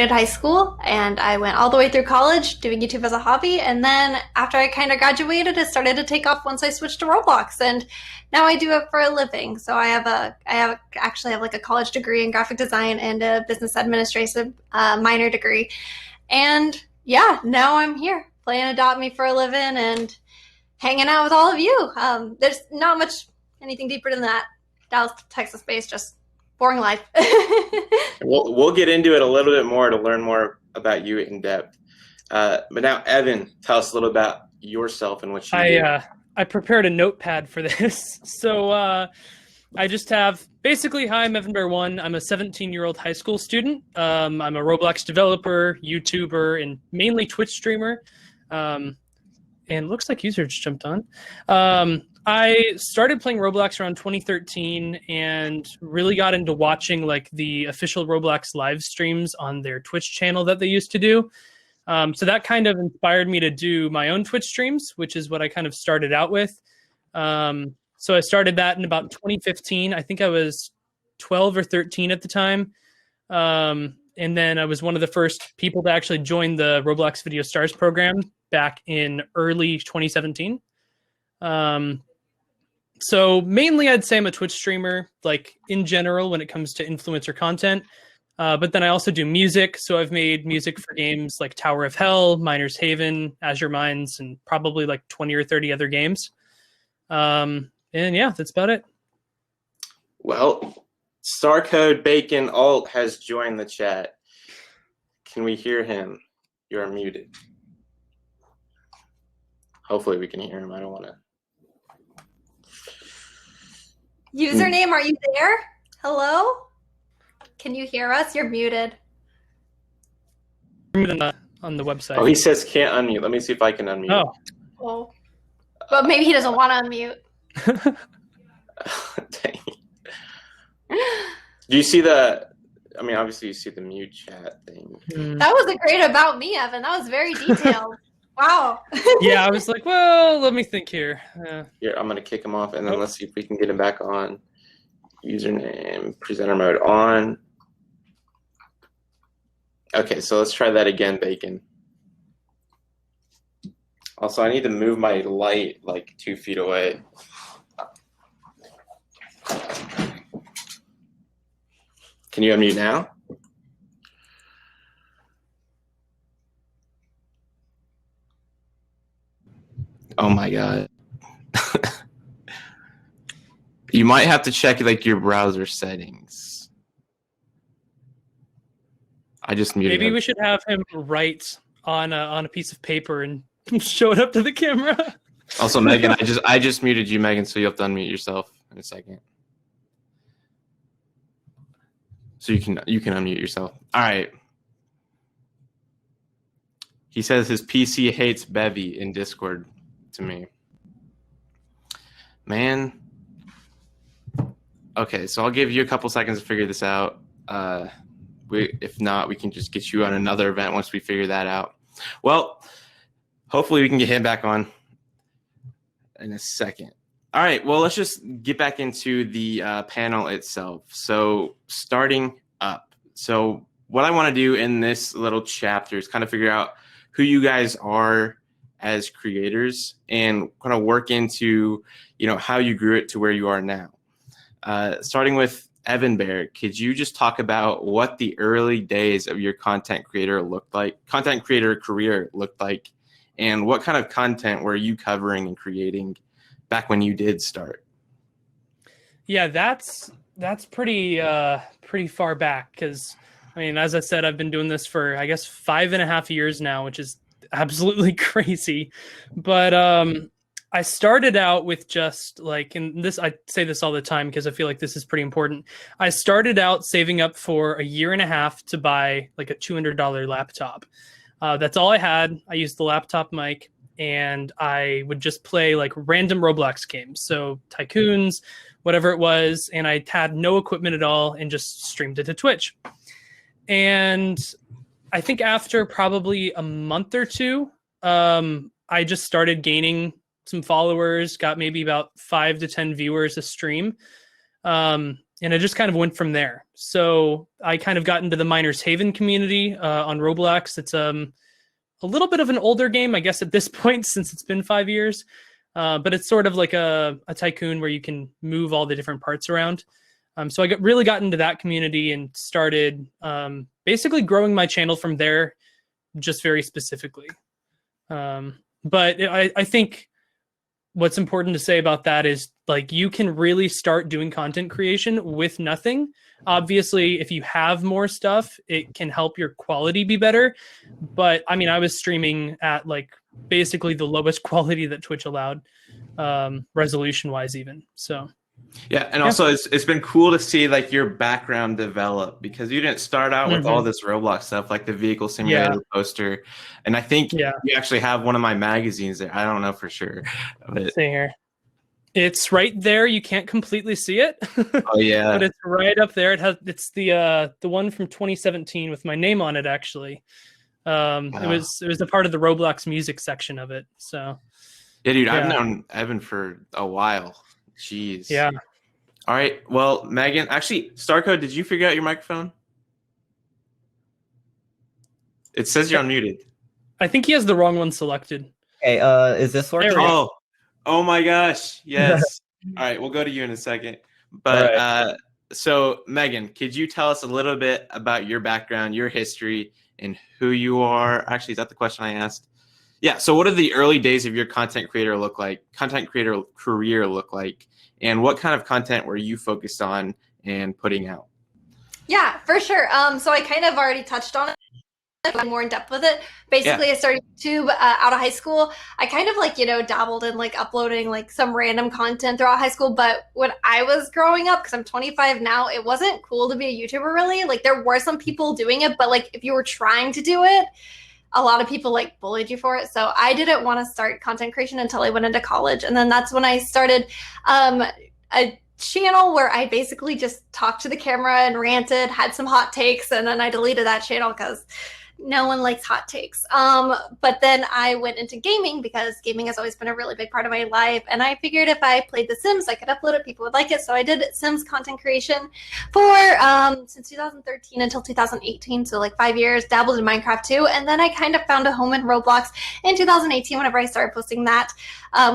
graduated high school and I went all the way through college doing YouTube as a hobby. And then after I kind of graduated, it started to take off once I switched to Roblox. And now I do it for a living. So I actually have like a college degree in graphic design and a business administration minor degree. And yeah, now I'm here playing Adopt Me for a living and hanging out with all of you. There's not much anything deeper than that. Dallas, Texas based, just boring life. We'll get into it a little bit more to learn more about you in depth. But now, Evan, tell us a little about yourself and what you do. I prepared a notepad for this. So I just have, basically, hi, I'm Evan Bear One. I'm a 17-year-old high school student. I'm a Roblox developer, YouTuber, and mainly Twitch streamer. And looks like user just jumped on. I started playing Roblox around 2013 and really got into watching like the official Roblox live streams on their Twitch channel that they used to do. So that kind of inspired me to do my own Twitch streams, which is what I kind of started out with. So I started that in about 2015. I think I was 12 or 13 at the time. And then I was one of the first people to actually join the Roblox Video Stars program back in early 2017. So mainly I'd say I'm a Twitch streamer, like in general when it comes to influencer content. But then I also do music. So I've made music for games like Tower of Hell, Miner's Haven, Azure Mines, and probably like 20 or 30 other games. And yeah, that's about it. Well, Starcode Bacon Alt has joined the chat. Can we hear him? You're muted. Hopefully we can hear him. I don't want to. Username, are you there? Hello? Can you hear us? You're muted. On the website. Oh, he says can't unmute. Let me see if I can unmute. Oh. But maybe he doesn't want to unmute. Dang. Do you see the, I mean, obviously you see the mute chat thing. That was a great about me, Evan. That was very detailed. Wow. Yeah, I was like, well, let me think here. Here, I'm going to kick him off, and then let's see if we can get him back on. Username, presenter mode on. Okay, so let's try that again, Bacon. Also, I need to move my light like 2 feet away. Can you unmute now? Oh my God. You might have to check like your browser settings. I just muted Maybe him. we should have him write on a piece of paper and show it up to the camera. Also, Megan, I just muted you, Megan, so you have to unmute yourself in a second. So you can unmute yourself. All right. He says his PC hates Bevy in Discord to me. Man. Okay, so I'll give you a couple seconds to figure this out. If not, we can just get you on another event once we figure that out. Well, hopefully we can get him back on in a second. All right, well, let's just get back into the panel itself. So starting up. So what I want to do in this little chapter is kind of figure out who you guys are as creators and kind of work into, how you grew it to where you are now. Starting with Evan Bear, could you just talk about what the early days of your content creator career looked like, and what kind of content were you covering and creating back when you did start? Yeah, that's pretty far back because, I mean, as I said, I've been doing this for, I guess, 5.5 years now, which is absolutely crazy. But I started out with just like, and this, I say this all the time because I feel like this is pretty important. I started out saving up for 1.5 years to buy like a $200 laptop. That's all I had. I used the laptop mic and I would just play like random Roblox games. So Tycoons, whatever it was. And I had no equipment at all and just streamed it to Twitch. And I think after probably a month or two, I just started gaining some followers, got maybe about 5 to 10 viewers a stream. And I just kind of went from there. So I kind of got into the Miners Haven community on Roblox. It's a little bit of an older game, I guess, at this point, since it's been 5 years. But it's sort of like a tycoon where you can move all the different parts around. So I really got into that community and started basically growing my channel from there, just very specifically. But I think what's important to say about that is, like, you can really start doing content creation with nothing. Obviously, if you have more stuff, it can help your quality be better. But I mean, I was streaming at like basically the lowest quality that Twitch allowed, resolution wise even. So yeah, and also it's been cool to see like your background develop, because you didn't start out with all this Roblox stuff, like the vehicle simulator poster, and I think you actually have one of my magazines there. I don't know for sure, but see here, it's right there. You can't completely see it. Oh yeah, but it's right up there. It's the one from 2017 with my name on it actually. It was a part of the Roblox music section of it. So yeah, dude, I've known Evan for a while. Jeez. Yeah. All right. Well, Megan, actually, Starcode, did you figure out your microphone? It says you're unmuted. I think he has the wrong one selected. Okay, is this working? Oh my gosh. Yes. All right, we'll go to you in a second. But so Megan, could you tell us a little bit about your background, your history, and who you are? Actually, is that the question I asked? Yeah. So what did the early days of your content creator career look like? And what kind of content were you focused on and putting out? Yeah, for sure. So I kind of already touched on it. I'm more in depth with it. Basically, I started YouTube out of high school. I kind of like, dabbled in like uploading like some random content throughout high school. But when I was growing up, because I'm 25 now, it wasn't cool to be a YouTuber really. Like there were some people doing it, but like if you were trying to do it, a lot of people like bullied you for it. So I didn't want to start content creation until I went into college. And then that's when I started a channel where I basically just talked to the camera and ranted, had some hot takes, and then I deleted that channel because no one likes hot takes. But then I went into gaming because gaming has always been a really big part of my life. And I figured if I played The Sims, I could upload it, people would like it. So I did Sims content creation for since 2013 until 2018. So like 5 years, dabbled in Minecraft too. And then I kind of found a home in Roblox in 2018 whenever I started posting that,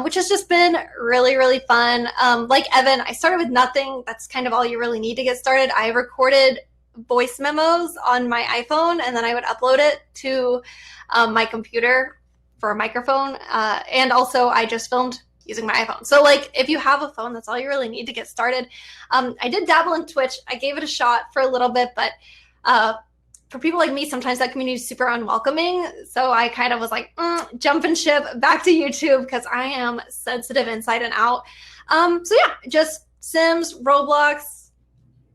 which has just been really, really fun. Like Evan, I started with nothing. That's kind of all you really need to get started. I recorded voice memos on my iPhone, and then I would upload it to my computer for a microphone. And also I just filmed using my iPhone. So like if you have a phone, that's all you really need to get started. I did dabble in Twitch. I gave it a shot for a little bit, but for people like me, sometimes that community is super unwelcoming. So I kind of was like, jumping ship back to YouTube because I am sensitive inside and out. So yeah, just Sims, Roblox,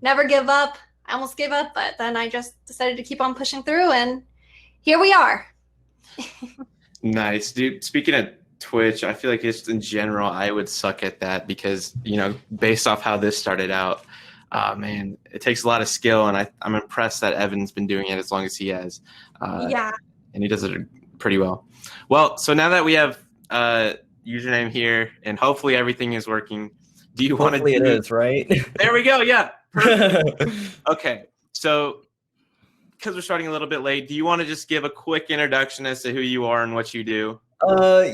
never give up. I almost gave up, but then I just decided to keep on pushing through, and here we are. Nice, dude. Speaking of Twitch, I feel like just in general, I would suck at that because, based off how this started out, man, it takes a lot of skill, and I'm impressed that Evan's been doing it as long as he has. Yeah. And he does it pretty well. Well, so now that we have username here, and hopefully everything is working, do you want to? Hopefully it is, right? There we go. Yeah. Perfect. Okay. So, because we're starting a little bit late, do you want to just give a quick introduction as to who you are and what you do?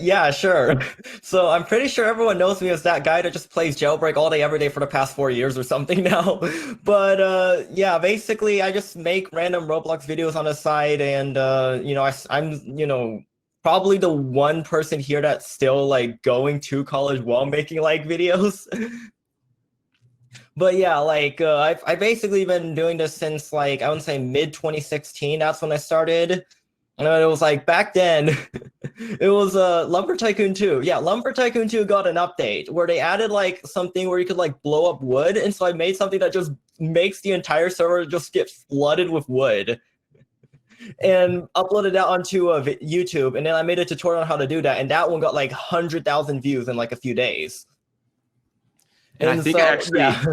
Yeah, sure. So I'm pretty sure everyone knows me as that guy that just plays Jailbreak all day, every day for the past 4 years or something now. But yeah, basically I just make random Roblox videos on the side, and I'm probably the one person here that's still like going to college while making like videos. But yeah, like I've basically been doing this since like I would say mid 2016. That's when I started. And it was like back then, it was Lumber Tycoon 2. Yeah, Lumber Tycoon 2 got an update where they added like something where you could like blow up wood, and so I made something that just makes the entire server just get flooded with wood, and uploaded that onto YouTube. And then I made a tutorial on how to do that, and that one got like 100,000 views in like a few days. And I think so, actually, yeah.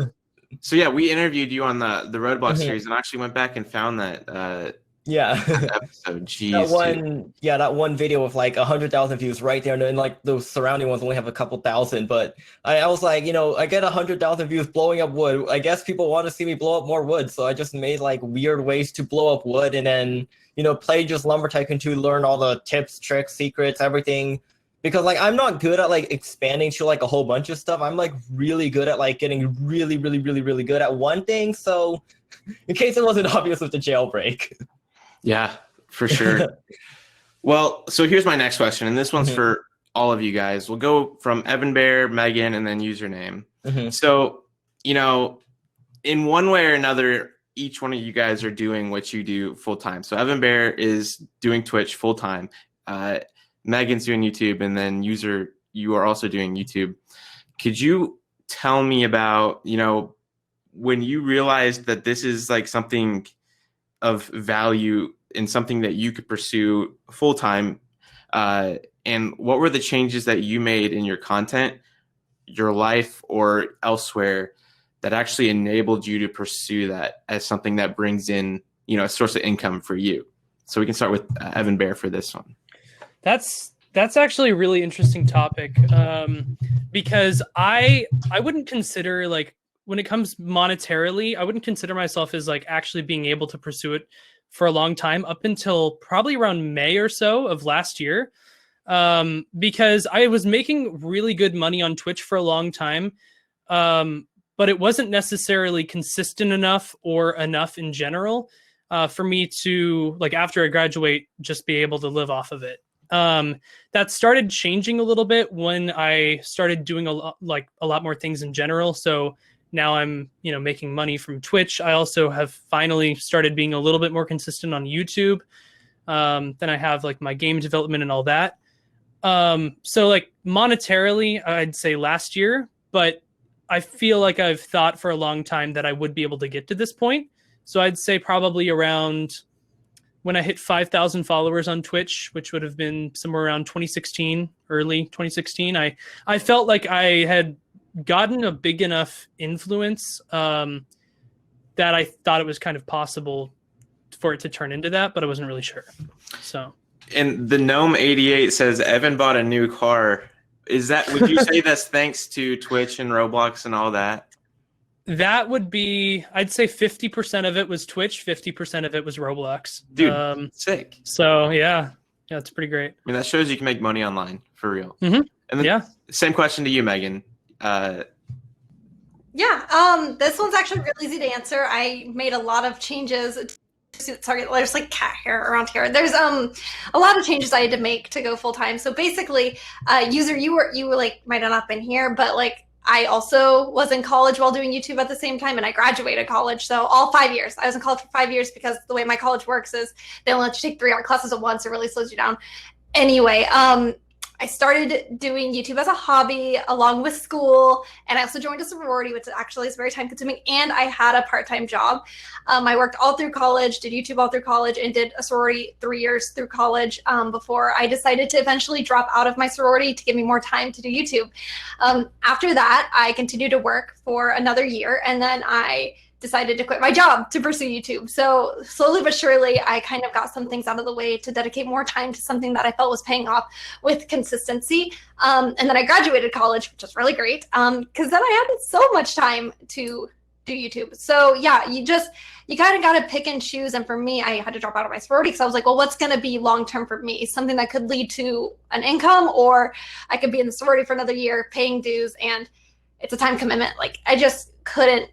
So yeah, we interviewed you on the Roadblocks series, and I actually went back and found that Yeah. episode. Jeez, That dude. one, yeah, that one video with like 100,000 views right there, and like those surrounding ones only have a couple thousand. But I was like, I get 100,000 views blowing up wood. I guess people want to see me blow up more wood, so I just made like weird ways to blow up wood, and then play just Lumber Tycoon 2, learn all the tips, tricks, secrets, everything. Because like I'm not good at like expanding to like a whole bunch of stuff. I'm like really good at like getting really, really, really, really good at one thing. So in case it wasn't obvious with the jailbreak. Yeah, for sure. Well, so here's my next question, and this one's for all of you guys. We'll go from Evan Bear, Megan, and then username. So, in one way or another, each one of you guys are doing what you do full time. So Evan Bear is doing Twitch full time. Megan's doing YouTube, and then you are also doing YouTube. Could you tell me about, when you realized that this is like something of value and something that you could pursue full time, and what were the changes that you made in your content, your life, or elsewhere that actually enabled you to pursue that as something that brings in, a source of income for you? So we can start with Evan Bear for this one. That's actually a really interesting topic, because I wouldn't consider, like, when it comes monetarily, I wouldn't consider myself as like actually being able to pursue it for a long time up until probably around May or so of last year, because I was making really good money on Twitch for a long time, but it wasn't necessarily consistent enough or enough in general for me to, like, after I graduate, just be able to live off of it. That started changing a little bit when I started doing a lot more things in general. So now I'm, making money from Twitch. I also have finally started being a little bit more consistent on YouTube. Then I have like my game development and all that. So like monetarily, I'd say last year, but I feel like I've thought for a long time that I would be able to get to this point. So I'd say probably around when I hit 5,000 followers on Twitch, which would have been somewhere around 2016, early 2016, I felt like I had gotten a big enough influence that I thought it was kind of possible for it to turn into that, but I wasn't really sure. So, and the Gnome 88 says Evan bought a new car. Would you say that's thanks to Twitch and Roblox and all that? That would be, I'd say 50% of it was Twitch, 50% of it was Roblox. Dude, sick. So yeah, it's pretty great. I mean, that shows you can make money online for real. Mm-hmm. And then same question to you, Megan. This one's actually really easy to answer. I made a lot of changes. Sorry, there's like cat hair around here. There's a lot of changes I had to make to go full time. So basically, user, you were like might have not been here, but like I also was in college while doing YouTube at the same time, and I graduated college. So all 5 years, I was in college for 5 years because the way my college works is they only let you take 3 art classes at once. It really slows you down. Anyway, I started doing YouTube as a hobby along with school, and I also joined a sorority, which actually is very time consuming, and I had a part-time job. I worked all through college, did YouTube all through college, and did a sorority 3 years through college before I decided to eventually drop out of my sorority to give me more time to do YouTube. After that, I continued to work for another year, and then I decided to quit my job to pursue YouTube. So slowly but surely, I kind of got some things out of the way to dedicate more time to something that I felt was paying off with consistency. And then I graduated college, which was really great because then I had so much time to do YouTube. So yeah, you kind of got to pick and choose. And for me, I had to drop out of my sorority because I was like, well, what's going to be long-term for me? Something that could lead to an income, or I could be in the sorority for another year paying dues, and it's a time commitment. Like I just couldn't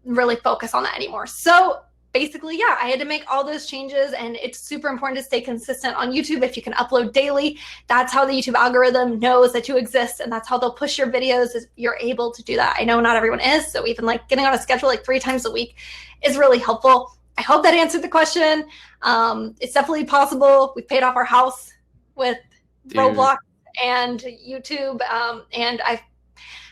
really focus on that anymore. So basically, yeah, I had to make all those changes, and it's super important to stay consistent on YouTube. If you can upload daily, that's how the YouTube algorithm knows that you exist, and that's how they'll push your videos if you're able to do that. I know not everyone is, so even like getting on a schedule like 3 times a week is really helpful. I hope that answered the question. It's definitely possible. We paid off our house with Roblox and YouTube, and I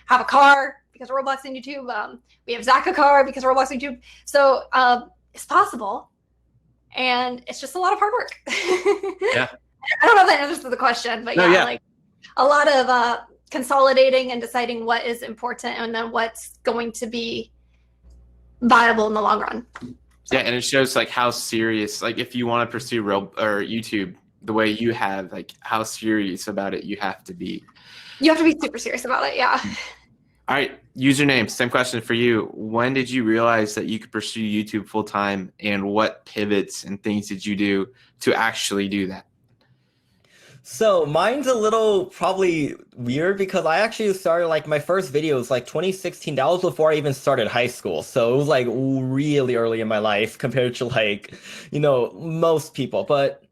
have a car because of Roblox and YouTube. We have Zach a car because of Roblox and YouTube. So it's possible, and it's just a lot of hard work. Yeah. I don't know if that answers the question, but like a lot of consolidating and deciding what is important and then what's going to be viable in the long run. Yeah, and it shows like how serious, like if you want to pursue YouTube the way you have, like how serious about it you have to be. You have to be super serious about it, yeah. All right, username, same question for you. When did you realize that you could pursue YouTube full time, and what pivots and things did you do to actually do that? So mine's a little probably weird because I actually started like my first videos like 2016. That was before I even started high school. So it was like really early in my life compared to like, most people. But,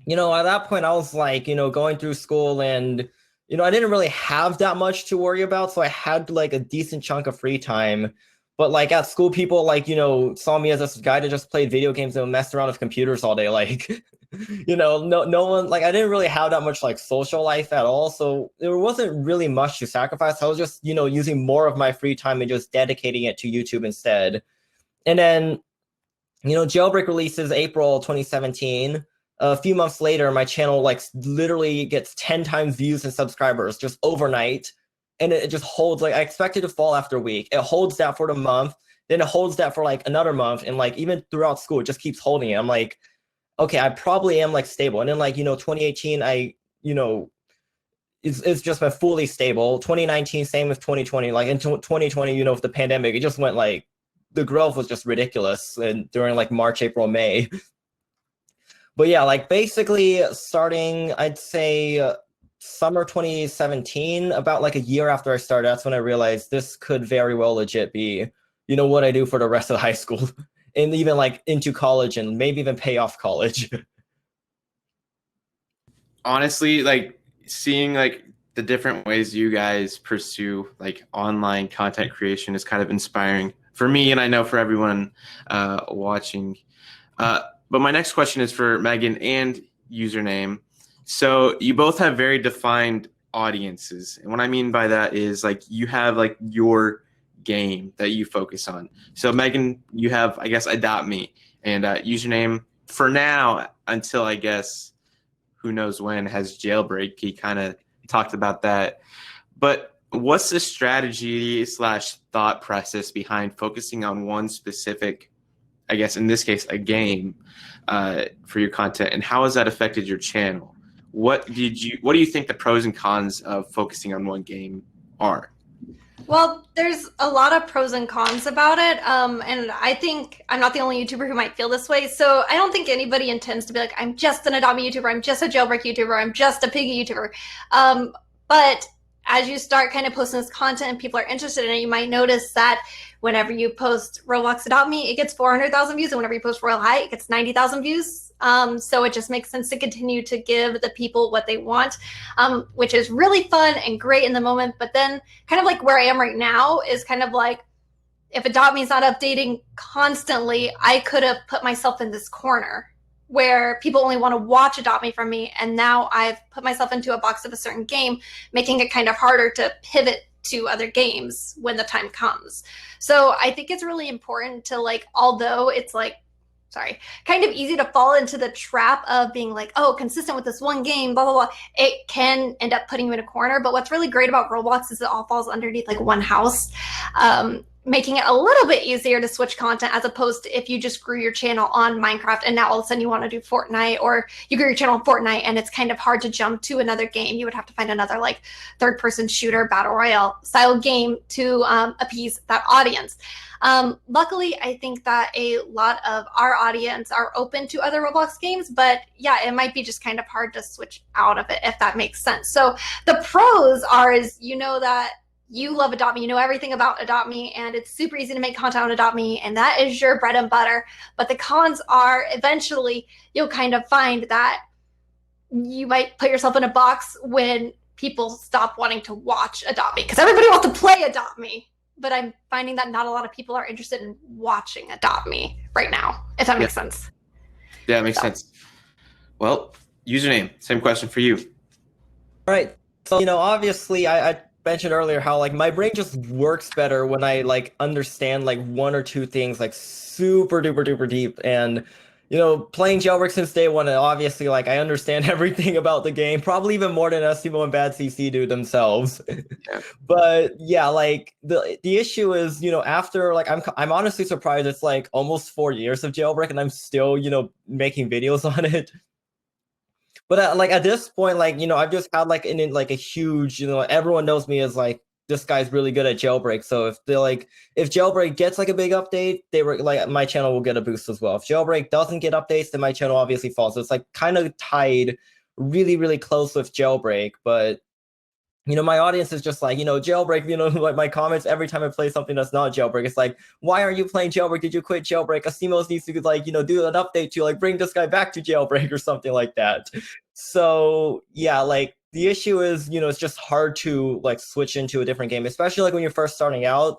at that point I was like, going through school and, I didn't really have that much to worry about. So I had like a decent chunk of free time. But like at school, people like, saw me as this guy that just played video games and messed around with computers all day. Like, no one, like I didn't really have that much like social life at all. So there wasn't really much to sacrifice. I was just, using more of my free time and just dedicating it to YouTube instead. And then, Jailbreak releases April 2017. A few months later, my channel like literally gets 10 times views and subscribers just overnight. And it just holds, like I expect it to fall after a week. It holds that for the month, then it holds that for like another month. And like even throughout school, it just keeps holding it. I'm like, okay, I probably am like stable. And then like, 2018, it's just been fully stable. 2019, same with 2020. Like in 2020, with the pandemic, it just went like, the growth was just ridiculous. And during like March, April, May. But yeah, like basically starting, I'd say summer 2017, about like a year after I started, that's when I realized this could very well legit be, what I do for the rest of high school and even like into college and maybe even pay off college. Honestly, like seeing like the different ways you guys pursue like online content creation is kind of inspiring for me, and I know for everyone watching. But my next question is for Megan and username. So you both have very defined audiences. And what I mean by that is like you have like your game that you focus on. So Megan, you have, I guess, Adopt Me, and username for now until I guess who knows when has Jailbreak. He kind of talked about that. But what's the strategy / thought process behind focusing on one specific, I guess in this case, a game for your content, and how has that affected your channel? What do you think the pros and cons of focusing on one game are? Well, there's a lot of pros and cons about it. And I think I'm not the only YouTuber who might feel this way. So I don't think anybody intends to be like, I'm just an Adopt Me YouTuber, I'm just a Jailbreak YouTuber, I'm just a Piggy YouTuber. But as you start kind of posting this content and people are interested in it, you might notice that whenever you post Roblox Adopt Me, it gets 400,000 views. And whenever you post Royale High, it gets 90,000 views. So it just makes sense to continue to give the people what they want, which is really fun and great in the moment. But then kind of like where I am right now is kind of like, if Adopt Me is not updating constantly, I could have put myself in this corner where people only want to watch Adopt Me from me. And now I've put myself into a box of a certain game, making it kind of harder to pivot to other games when the time comes. So I think it's really important to like, although it's like, kind of easy to fall into the trap of being like, oh, consistent with this one game, blah, blah, blah. It can end up putting you in a corner. But what's really great about Roblox is it all falls underneath like one house, making it a little bit easier to switch content as opposed to if you just grew your channel on Minecraft and now all of a sudden you want to do Fortnite, or you grew your channel on Fortnite and it's kind of hard to jump to another game. You would have to find another like third-person shooter, battle royale style game to appease that audience. Luckily, I think that a lot of our audience are open to other Roblox games, but yeah, it might be just kind of hard to switch out of it, if that makes sense. So the pros are is that you love Adopt Me, you know everything about Adopt Me, and it's super easy to make content on Adopt Me, and that is your bread and butter. But the cons are eventually you'll kind of find that you might put yourself in a box when people stop wanting to watch Adopt Me, because everybody wants to play Adopt Me. But I'm finding that not a lot of people are interested in watching Adopt Me right now, if that makes sense. Yeah, it makes sense. Well, username, same question for you. All right. So, obviously I mentioned earlier how like my brain just works better when I like understand like one or two things like super duper duper deep. And, playing Jailbreak since day one, and obviously, like, I understand everything about the game, probably even more than Estimo and Bad CC do themselves. Yeah. But yeah, like the issue is, after like I'm honestly surprised it's like almost 4 years of Jailbreak and I'm still, making videos on it. But like at this point, like, I've just had like like a huge, everyone knows me as like this guy's really good at Jailbreak. So if Jailbreak gets like a big update, they were like my channel will get a boost as well. If Jailbreak doesn't get updates, then my channel obviously falls. So it's like kind of tied really, really close with Jailbreak. But my audience is just like, Jailbreak, like my comments every time I play something that's not Jailbreak, it's like, why aren't you playing Jailbreak? Did you quit Jailbreak? Asimos needs to like, do an update to like bring this guy back to Jailbreak or something like that. So yeah, like the issue is, it's just hard to like switch into a different game, especially like when you're first starting out.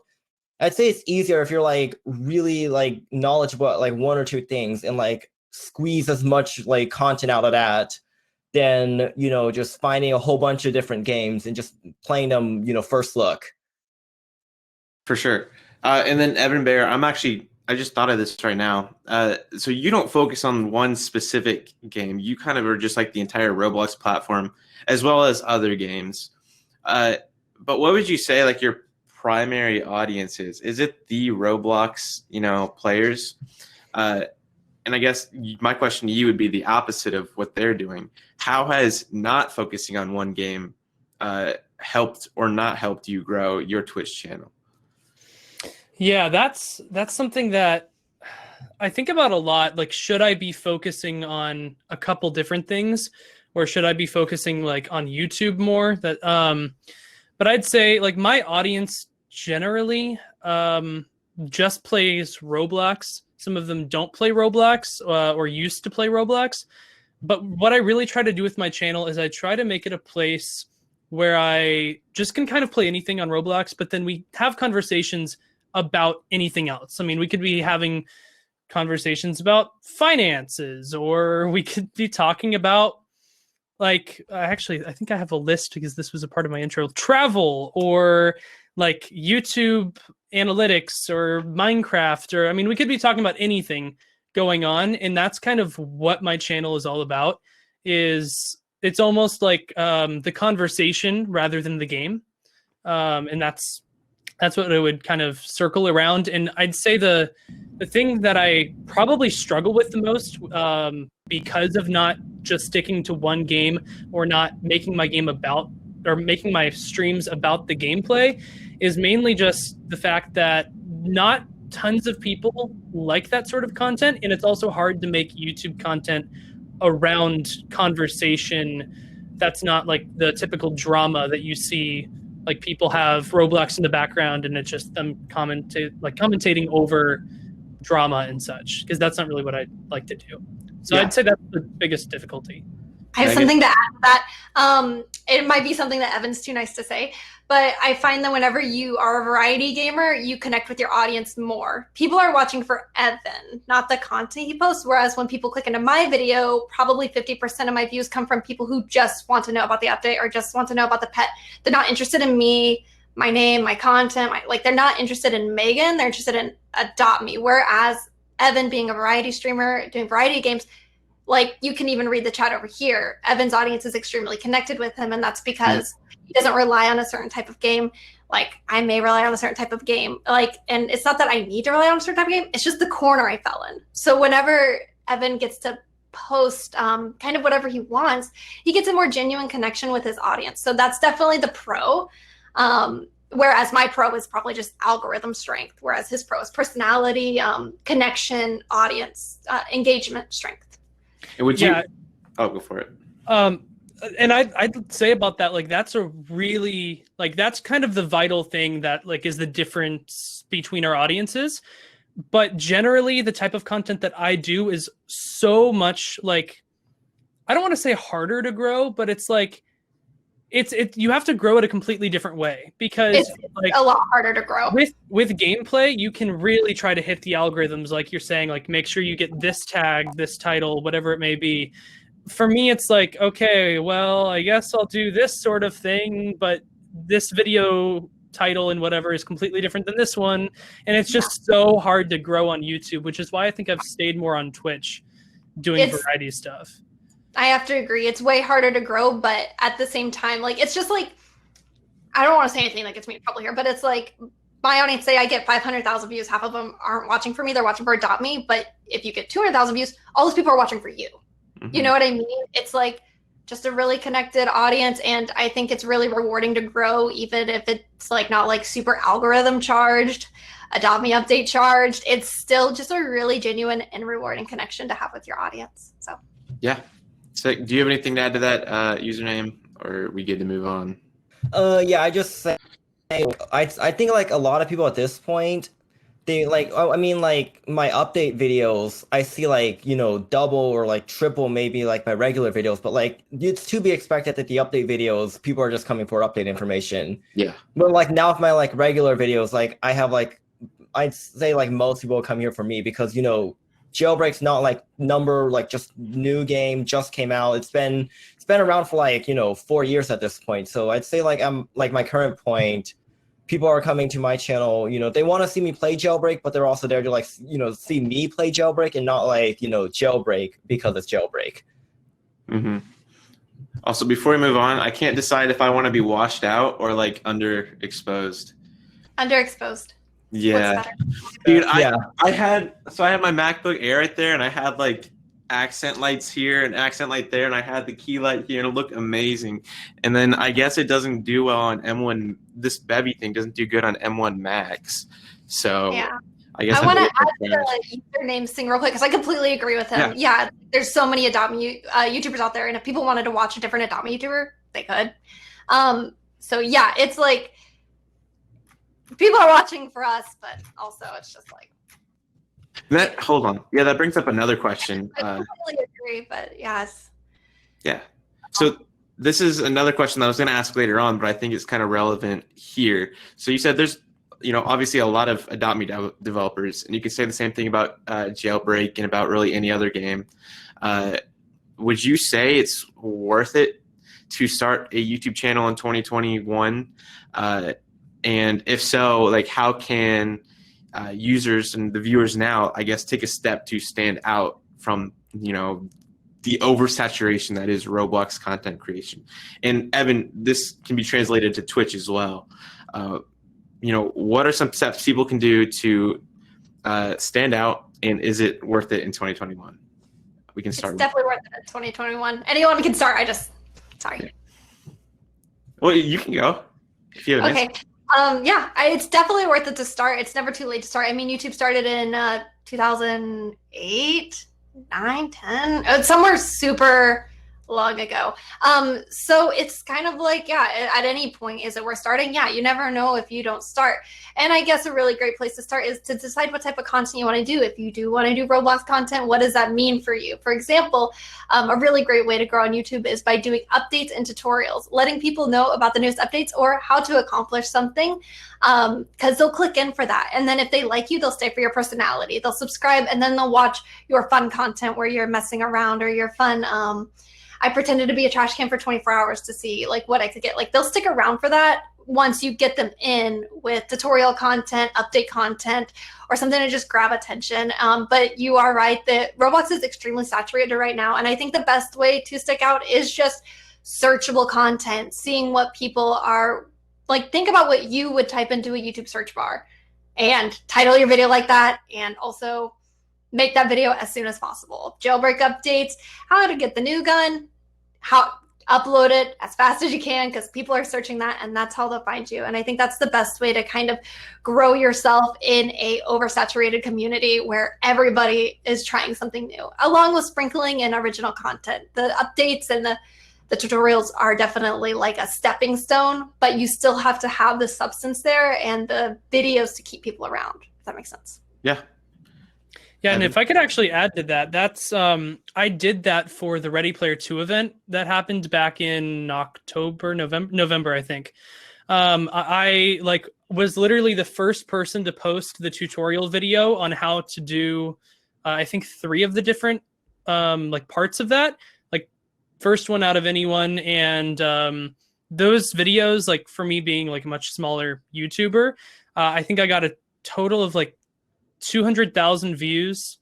I'd say it's easier if you're like really like knowledgeable about like one or two things and like squeeze as much like content out of that than, just finding a whole bunch of different games and just playing them, first look. For sure. And then Evan Bear, I just thought of this right now. So you don't focus on one specific game. You kind of are just like the entire Roblox platform, as well as other games. But what would you say like your primary audience is? Is it the Roblox, players? And I guess my question to you would be the opposite of what they're doing. How has not focusing on one game helped or not helped you grow your Twitch channel? Yeah, that's something that I think about a lot. Like, should I be focusing on a couple different things, or should I be focusing like on YouTube more? But I'd say like my audience generally just plays Roblox. Some of them don't play Roblox or used to play Roblox. But what I really try to do with my channel is I try to make it a place where I just can kind of play anything on Roblox, but then we have conversations about anything else. I mean, we could be having conversations about finances, or we could be talking about like, actually, I think I have a list because this was a part of my intro, travel, or like YouTube analytics, or Minecraft, or I mean, we could be talking about anything going on. And that's kind of what my channel is all about. Is it's almost like the conversation rather than the game. And that's what I would kind of circle around. And I'd say the thing that I probably struggle with the most, because of not just sticking to one game or not making my game about, or making my streams about the gameplay, is mainly just the fact that not tons of people like that sort of content. And it's also hard to make YouTube content around conversation that's not like the typical drama that you see. Like, people have Roblox in the background and it's just them commentating over drama and such, because that's not really what I like to do. So yeah. I'd say that's the biggest difficulty. I have something to add to that. It might be something that Evan's too nice to say, but I find that whenever you are a variety gamer, you connect with your audience more. People are watching for Evan, not the content he posts, whereas when people click into my video, probably 50% of my views come from people who just want to know about the update or just want to know about the pet. They're not interested in me, my name, my content. They're not interested in Megan. They're interested in Adopt Me. Whereas Evan, being a variety streamer, doing variety games, like, you can even read the chat over here. Evan's audience is extremely connected with him, and that's because he doesn't rely on a certain type of game. Like, I may rely on a certain type of game. And it's not that I need to rely on a certain type of game. It's just the corner I fell in. So whenever Evan gets to post kind of whatever he wants, he gets a more genuine connection with his audience. So that's definitely the pro. Whereas my pro is probably just algorithm strength, whereas his pro is personality, connection, audience, engagement strength. And would you? Oh, go for it. And I'd say about that, like, that's a really, like, that's kind of the vital thing that, like, is the difference between our audiences. But generally, the type of content that I do is so much, like, I don't want to say harder to grow, but it's like, you have to grow it a completely different way, because it's like a lot harder to grow. With gameplay, you can really try to hit the algorithms, like you're saying, like, make sure you get this tag, this title, whatever it may be. For me, it's like, okay, well, I guess I'll do this sort of thing, but this video title and whatever is completely different than this one. And it's just so hard to grow on YouTube, which is why I think I've stayed more on Twitch. doing variety stuff. I have to agree. It's way harder to grow, but at the same time, like, it's just like, I don't want to say anything that gets me in trouble here, but it's like my audience, say I get 500,000 views, half of them aren't watching for me, they're watching for Adopt Me. But if you get 200,000 views, all those people are watching for you. Mm-hmm. You know what I mean? It's like just a really connected audience, and I think it's really rewarding to grow, even if it's like not like super algorithm charged, Adopt Me update charged. It's still just a really genuine and rewarding connection to have with your audience. So yeah. So do you have anything to add to that username, or are we good to move on? Yeah, I just say I think like a lot of people at this point, they like, I mean, like my update videos, I see like, you know, double or like triple maybe like my regular videos, but like it's to be expected that the update videos, people are just coming for update information. Yeah. But like now with my like regular videos, like I have like, I'd say like most people come here for me because, you know, Jailbreak's not like like just new game, just came out. It's been around for like, you know, 4 years at this point. So I'd say like I'm like my current point, people are coming to my channel, you know, they want to see me play Jailbreak, but they're also there to like, you know, see me play Jailbreak and not like, you know, Jailbreak because it's Jailbreak. Mm-hmm. Also, before we move on, I can't decide if I want to be washed out or like underexposed. underexposed. Yeah. Dude, I had my MacBook Air right there, and I had like accent lights here and accent light there, and I had the key light here, and it looked amazing. And then I guess it doesn't do well on M1. This Bebby thing doesn't do good on M1 Max. So Yeah. I guess I want to add the username thing real quick because I completely agree with him. Yeah, there's so many Adopt Me YouTubers out there, and if people wanted to watch a different Adopt Me YouTuber, they could. So yeah, it's like people are watching for us, but also it's just like that. Hold on. Yeah, that brings up another question. I completely agree, but yes. Yeah. So this is another question that I was going to ask later on, but I think it's kind of relevant here. So you said there's, you know, obviously a lot of Adopt Me developers, and you could say the same thing about Jailbreak and about really any other game. Would you say it's worth it to start a YouTube channel in 2021? And if so, like, how can users and the viewers now, I guess, take a step to stand out from, you know, the oversaturation that is Roblox content creation? And Evan, this can be translated to Twitch as well. You know, what are some steps people can do to stand out, and is it worth it in 2021? We can start. It's definitely worth it in 2021. Anyone can start. Sorry. Yeah. Well, you can go if you have an answer. Yeah, it's definitely worth it to start. It's never too late to start. I mean, YouTube started in 2008, 9, 10. It's somewhere super long ago. So it's kind of like, yeah, at any point, is it worth starting? Yeah, you never know if you don't start. And I guess a really great place to start is to decide what type of content you want to do. If you do want to do Roblox content, what does that mean for you? For example, a really great way to grow on YouTube is by doing updates and tutorials, letting people know about the newest updates or how to accomplish something, because they'll click in for that. And then if they like you, they'll stay for your personality. They'll subscribe, and then they'll watch your fun content where you're messing around or your fun I pretended to be a trash can for 24 hours to see like what I could get. Like, they'll stick around for that once you get them in with tutorial content, update content, or something to just grab attention. But you are right that Roblox is extremely saturated right now. And I think the best way to stick out is just searchable content, seeing what people are like. Think about what you would type into a YouTube search bar and title your video like that. And also make that video as soon as possible. Jailbreak updates, how to get the new gun, how upload it as fast as you can, because people are searching that, and that's how they'll find you. And I think that's the best way to kind of grow yourself in a oversaturated community where everybody is trying something new, along with sprinkling in original content. The updates and the tutorials are definitely like a stepping stone, but you still have to have the substance there and the videos to keep people around, if that makes sense. Yeah. Yeah, and if I could actually add to that, that's I did that for the Ready Player 2 event that happened back in November, I think. I like was literally the first person to post the tutorial video on how to do, I think 3 of the different like parts of that, like first one out of anyone. And those videos, like for me being like a much smaller YouTuber, I think I got a total of like 200,000 views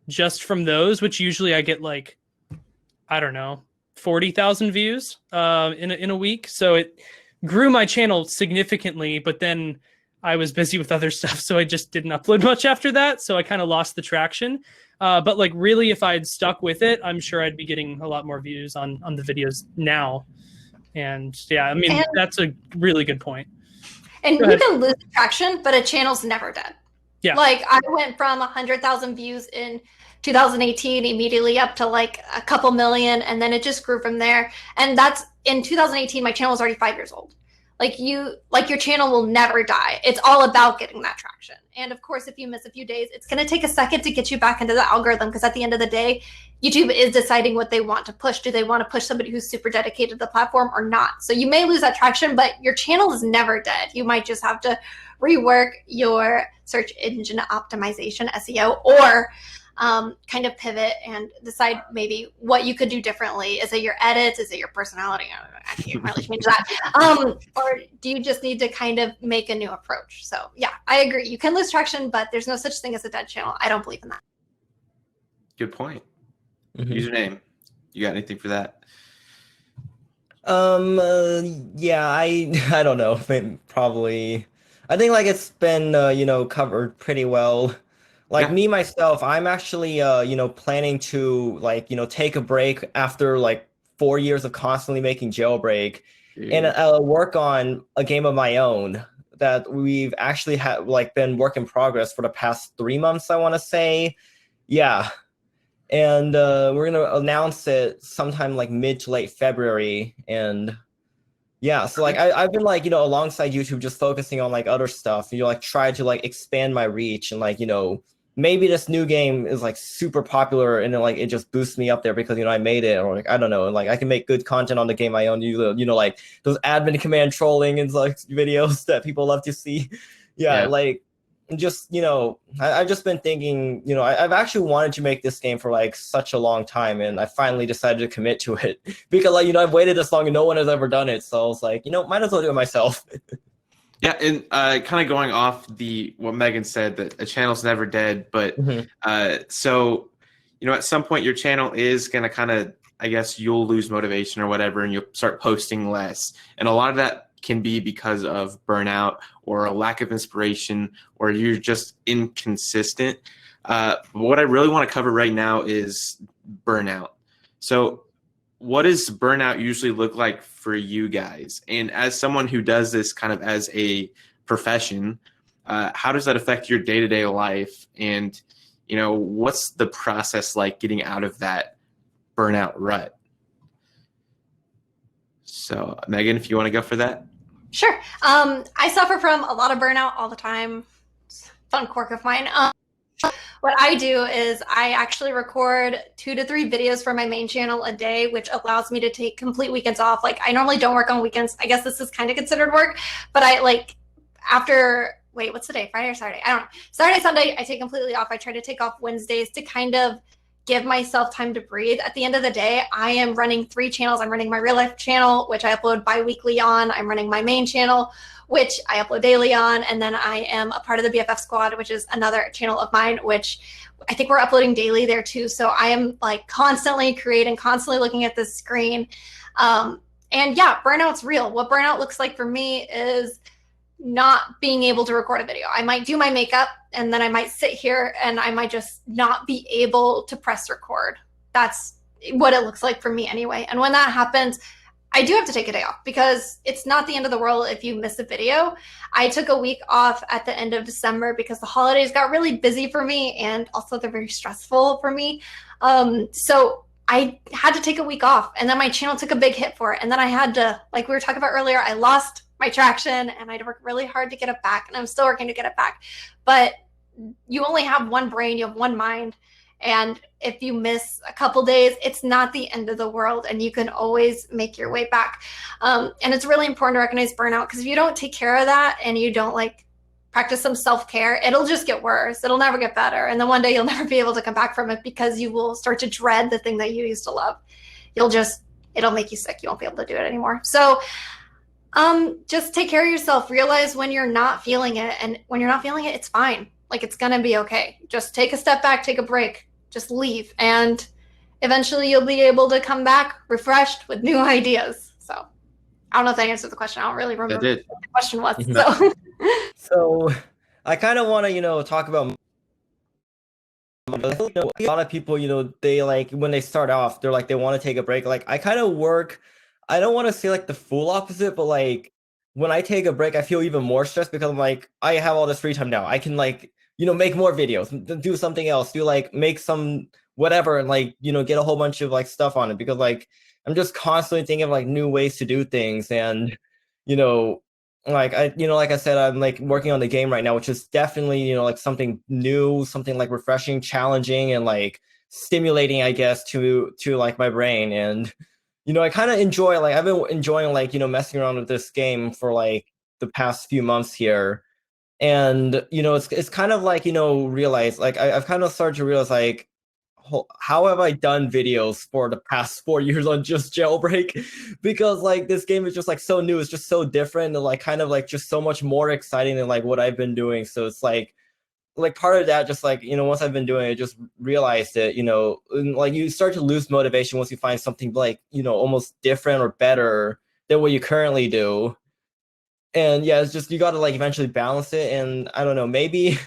just from those, which usually I get like, I don't know, 40,000 views in a week. So it grew my channel significantly, but then I was busy with other stuff, so I just didn't upload much after that. So I kind of lost the traction. But like really, if I had stuck with it, I'm sure I'd be getting a lot more views on the videos now. And yeah, I mean, that's a really good point. And you can lose traction, but a channel's never dead. Yeah. Like I went from 100,000 views in 2018 immediately up to like a couple million, and then it just grew from there. And that's in 2018, my channel was already 5 years old. Like your channel will never die. It's all about getting that traction. And of course, if you miss a few days, it's going to take a second to get you back into the algorithm, because at the end of the day, YouTube is deciding what they want to push. Do they want to push somebody who's super dedicated to the platform or not? So you may lose that traction, but your channel is never dead. You might just have to rework your search engine optimization, SEO, or kind of pivot and decide maybe what you could do differently. Is it your edits? Is it your personality? I can't really change that. Or do you just need to kind of make a new approach? So yeah, I agree. You can lose traction, but there's no such thing as a dead channel. I don't believe in that. Good point. Username. You got anything for that? Yeah, I don't know. Probably. I think like it's been covered pretty well. Like me myself, I'm actually planning to like take a break after like 4 years of constantly making Jailbreak, and work on a game of my own that we've actually had like been work in progress for the past 3 months, I want to say. Yeah. And we're gonna announce it sometime like mid to late February. And yeah, so like I've been like alongside YouTube just focusing on like other stuff, like try to like expand my reach, and like maybe this new game is like super popular and then like it just boosts me up there because I made it, or like I don't know, and like I can make good content on the game I own, like those admin command trolling and like videos that people love to see. Yeah. Like just I've just been thinking, I've actually wanted to make this game for like such a long time, and I finally decided to commit to it because like I've waited this long and no one has ever done it, so I was like, might as well do it myself. Yeah, and kind of going off what Megan said, that a channel's never dead, but so at some point your channel is gonna kind of, I guess, you'll lose motivation or whatever, and you'll start posting less, and a lot of that can be because of burnout or a lack of inspiration, or you're just inconsistent. What I really want to cover right now is burnout. So what does burnout usually look like for you guys? And as someone who does this kind of as a profession, how does that affect your day-to-day life? And, what's the process like getting out of that burnout rut? So Megan, if you want to go for that. Sure. I suffer from a lot of burnout all the time. It's a fun quirk of mine. What I do is I actually record 2 to 3 videos for my main channel a day, which allows me to take complete weekends off. Like I normally don't work on weekends. I guess this is kind of considered work, but I like what's the day? Friday or Saturday? I don't know. Saturday, Sunday, I take completely off. I try to take off Wednesdays to kind of give myself time to breathe. At the end of the day, I am running 3 channels. I'm running my real life channel, which I upload bi-weekly on. I'm running my main channel, which I upload daily on. And then I am a part of the BFF squad, which is another channel of mine, which I think we're uploading daily there too. So I am like constantly creating, constantly looking at this screen. And yeah, burnout's real. What burnout looks like for me is not being able to record a video. I might do my makeup and then I might sit here and I might just not be able to press record. That's what it looks like for me anyway. And when that happens, I do have to take a day off because it's not the end of the world if you miss a video. I took a week off at the end of December because the holidays got really busy for me, and also they're very stressful for me. So I had to take a week off, and then my channel took a big hit for it. And then I had to, like we were talking about earlier, I lost my traction and I had to work really hard to get it back, and I'm still working to get it back. But you only have one brain, you have one mind. And if you miss a couple days, it's not the end of the world, and you can always make your way back. And it's really important to recognize burnout, because if you don't take care of that and you don't like practice some self-care, it'll just get worse. It'll never get better. And then one day you'll never be able to come back from it because you will start to dread the thing that you used to love. It'll make you sick. You won't be able to do it anymore. So just take care of yourself. Realize when you're not feeling it, and when you're not feeling it, it's fine. Like, it's going to be okay. Just take a step back, take a break. just leave. And eventually you'll be able to come back refreshed with new ideas. So I don't know if that answers the question. I don't really remember did. what the question was. Mhm. So So I kind of want to, talk about. I feel like, a lot of people, they like when they start off, they're like they want to take a break. Like I kind of work. I don't want to say like the full opposite, but like when I take a break, I feel even more stressed because I'm like I have all this free time now. I can like make more videos, do something else, do like make some whatever, and like get a whole bunch of like stuff on it because like I'm just constantly thinking of like new ways to do things and you know like like I said, I'm like working on the game right now, which is definitely like something new, something like refreshing, challenging, and like stimulating, I guess, to like my brain. And I kind of enjoy, like I've been enjoying like messing around with this game for like the past few months here. And it's kind of like realize like I've kind of started to realize like how have I done videos for the past 4 years on just Jailbreak? Because like this game is just like so new, it's just so different and like kind of like just so much more exciting than like what I've been doing. So it's like part of that, just like once I've been doing it, just realized it, and, like you start to lose motivation once you find something like almost different or better than what you currently do. And yeah, it's just you got to like eventually balance it. And I don't know, maybe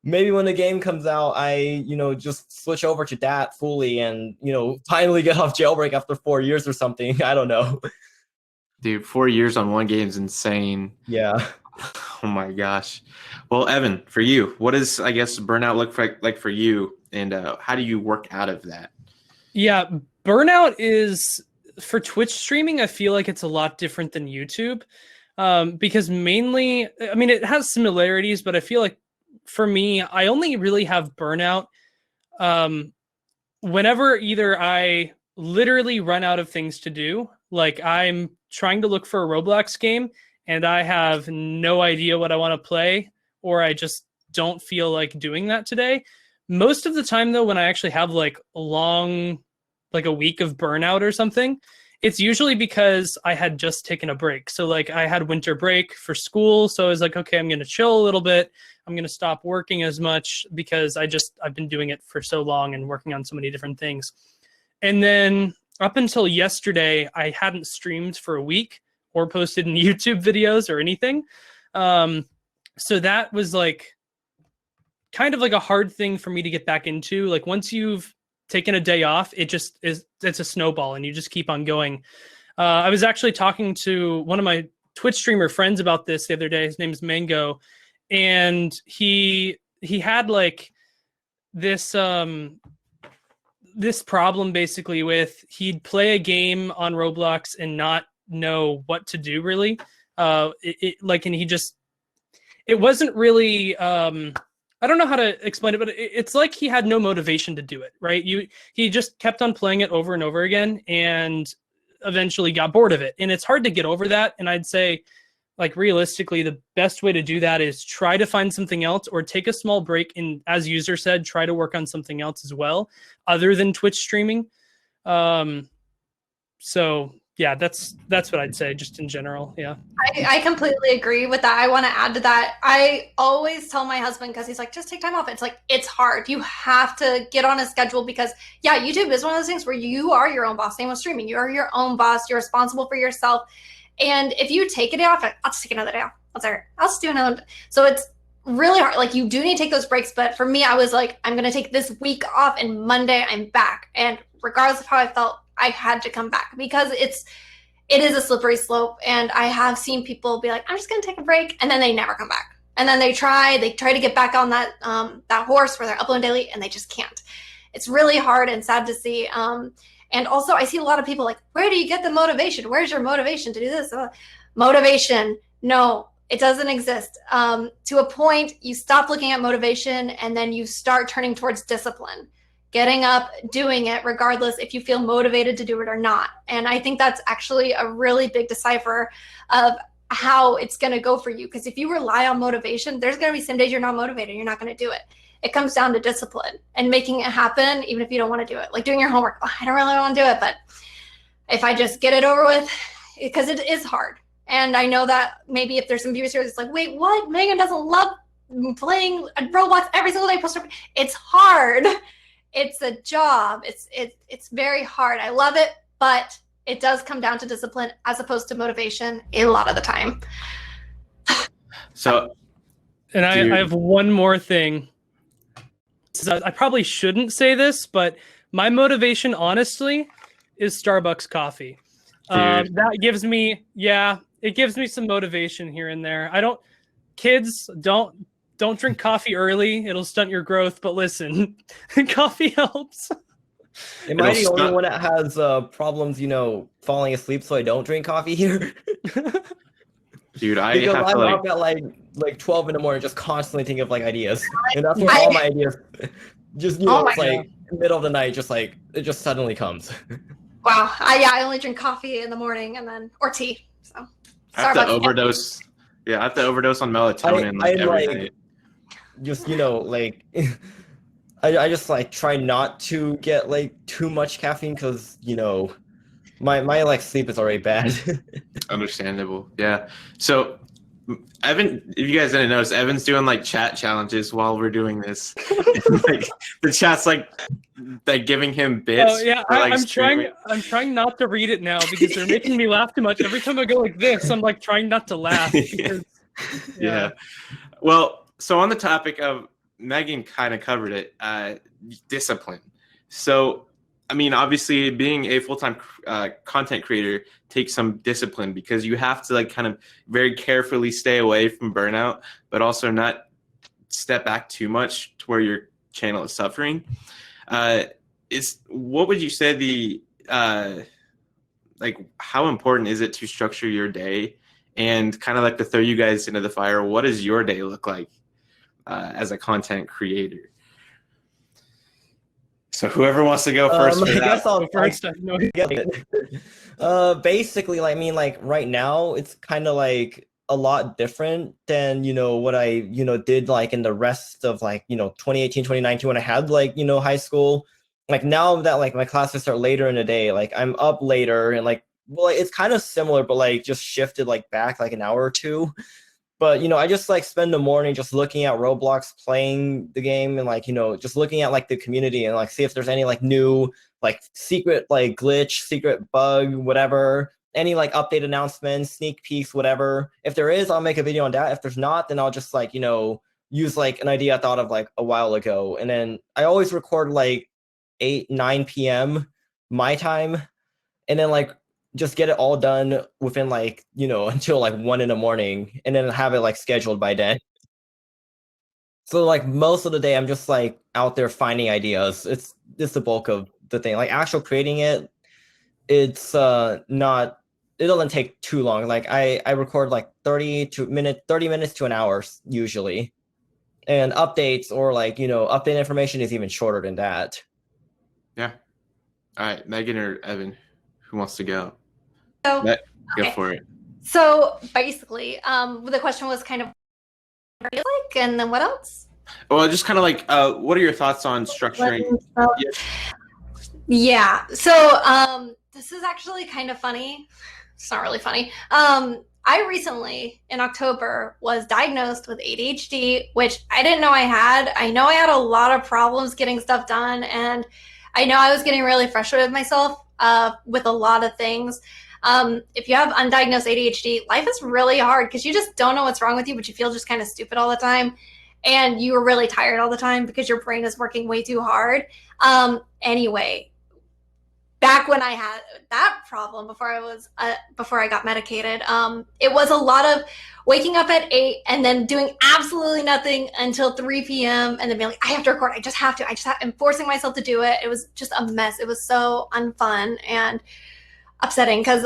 maybe when the game comes out, I just switch over to that fully and finally get off Jailbreak after 4 years or something. I don't know. Dude, 4 years on one game is insane. Yeah. Oh my gosh. Well, Evan, for you, what does, I guess, burnout look like for you, and how do you work out of that? Yeah, burnout is, for Twitch streaming, I feel like it's a lot different than YouTube, because mainly, I mean, it has similarities, but I feel like for me, I only really have burnout whenever either I literally run out of things to do, like I'm trying to look for a Roblox game and I have no idea what I want to play, or I just don't feel like doing that today. Most of the time, though, when I actually have like a long, like a week of burnout or something, it's usually because I had just taken a break. So like I had winter break for school. So I was like, okay, I'm going to chill a little bit. I'm going to stop working as much because I've been doing it for so long and working on so many different things. And then up until yesterday, I hadn't streamed for a week or posted any YouTube videos or anything. So that was like kind of like a hard thing for me to get back into. Like once you've taken a day off, it's a snowball and you just keep on going. I was actually talking to one of my Twitch streamer friends about this the other day. His name is Mango. And he had like this this problem basically with he'd play a game on Roblox and not know what to do really. And it wasn't really I don't know how to explain it, but it's like he had no motivation to do it, right? He just kept on playing it over and over again and eventually got bored of it. And it's hard to get over that. And I'd say, like, realistically, the best way to do that is try to find something else or take a small break and, as user said, try to work on something else as well, other than Twitch streaming. So yeah, that's what I'd say just in general. Yeah. I completely agree with that. I want to add to that. I always tell my husband, because he's like, just take time off. It's like, it's hard. You have to get on a schedule because, yeah, YouTube is one of those things where you are your own boss. Same with streaming. You are your own boss. You're responsible for yourself. And if you take a day off, I'll just take another day off. I'll just do another. So it's really hard. Like, you do need to take those breaks. But for me, I was like, I'm going to take this week off and Monday I'm back. And regardless of how I felt, I had to come back because it is a slippery slope. And I have seen people be like, I'm just going to take a break. And then they never come back. And then they try to get back on that horse where they're uploading daily and they just can't. It's really hard and sad to see. And also I see a lot of people like, where do you get the motivation? Where's your motivation to do this? Motivation. No, it doesn't exist. To a point, you stop looking at motivation and then you start turning towards discipline. Getting up, doing it, regardless if you feel motivated to do it or not. And I think that's actually a really big decipher of how it's going to go for you. Because if you rely on motivation, there's going to be some days you're not motivated. You're not going to do it. It comes down to discipline and making it happen, even if you don't want to do it. Like doing your homework. Oh, I don't really want to do it, but if I just get it over with, because it is hard. And I know that maybe if there's some viewers here that's like, wait, what? Megan doesn't love playing Roblox every single day. It's hard. it's a job. It's very hard. I love it, but it does come down to discipline as opposed to motivation a lot of the time. So, And I have one more thing. I probably shouldn't say this, but my motivation, honestly, is Starbucks coffee. That gives me, it gives me some motivation here and there. Kids, don't drink coffee early. It'll stunt your growth. But listen, coffee helps. Am I the only one that has problems, falling asleep, so I don't drink coffee here? Dude, because I'm up at like 12 in the morning, just constantly thinking of like ideas, and that's when all my ideas just it's like in the middle of the night, just like it just suddenly comes. Wow, I only drink coffee in the morning and then or tea. So I have to overdose. Yeah, I have to overdose on melatonin every night. Just I just like try not to get like too much caffeine because my like sleep is already bad. Understandable. Yeah. So Evan, if you guys didn't notice, Evan's doing like chat challenges while we're doing this. Like the chat's like giving him bits. Oh yeah, I'm trying not to read it now because they're making me laugh too much. Every time I go like this, I'm like trying not to laugh. Because, yeah. Well, so on the topic of, Megan kind of covered it, discipline. So, I mean, obviously being a full-time content creator takes some discipline because you have to like kind of very carefully stay away from burnout, but also not step back too much to where your channel is suffering. What would you say how important is it to structure your day and kind of like to throw you guys into the fire? What does your day look like as a content creator? So whoever wants to go first. I guess I'll first. Basically, like right now, it's kind of like a lot different than what I did like in the rest of 2018, 2019 when I had high school. Like now that like my classes start later in the day, like I'm up later and it's kind of similar, but like just shifted back like an hour or two. But I just spend the morning just looking at Roblox, playing the game, and just looking at the community and see if there's any new secret glitch, secret bug, whatever, any update announcements, sneak peeks, whatever. If there is, I'll make a video on that. If there's not, then I'll just use an idea I thought of a while ago. And then I always record 8, 9 p.m. my time, and then just get it all done within until 1 in the morning, and then have it scheduled by then. So most of the day I'm just out there finding ideas. It's the bulk of the thing. Actual creating it's not, it doesn't take too long. I record 30 minutes to an hour usually. And updates or update information is even shorter than that. Yeah. All right, Megan or Evan, who wants to go? So, go for it. So basically, the question was kind of what do you like, and then what else? Well, just kind of what are your thoughts on structuring? Yeah. So this is actually kind of funny. It's not really funny. I recently, in October, was diagnosed with ADHD, which I didn't know I had. I know I had a lot of problems getting stuff done, and I know I was getting really frustrated with myself with a lot of things. If you have undiagnosed ADHD, life is really hard because you just don't know what's wrong with you, but you feel just kind of stupid all the time. And you are really tired all the time because your brain is working way too hard. Anyway, back when I had that problem before I got medicated, it was a lot of waking up at 8 and then doing absolutely nothing until 3 p.m. and then being like, I have to record. I just have and forcing myself to do it. It was just a mess. It was so unfun and upsetting because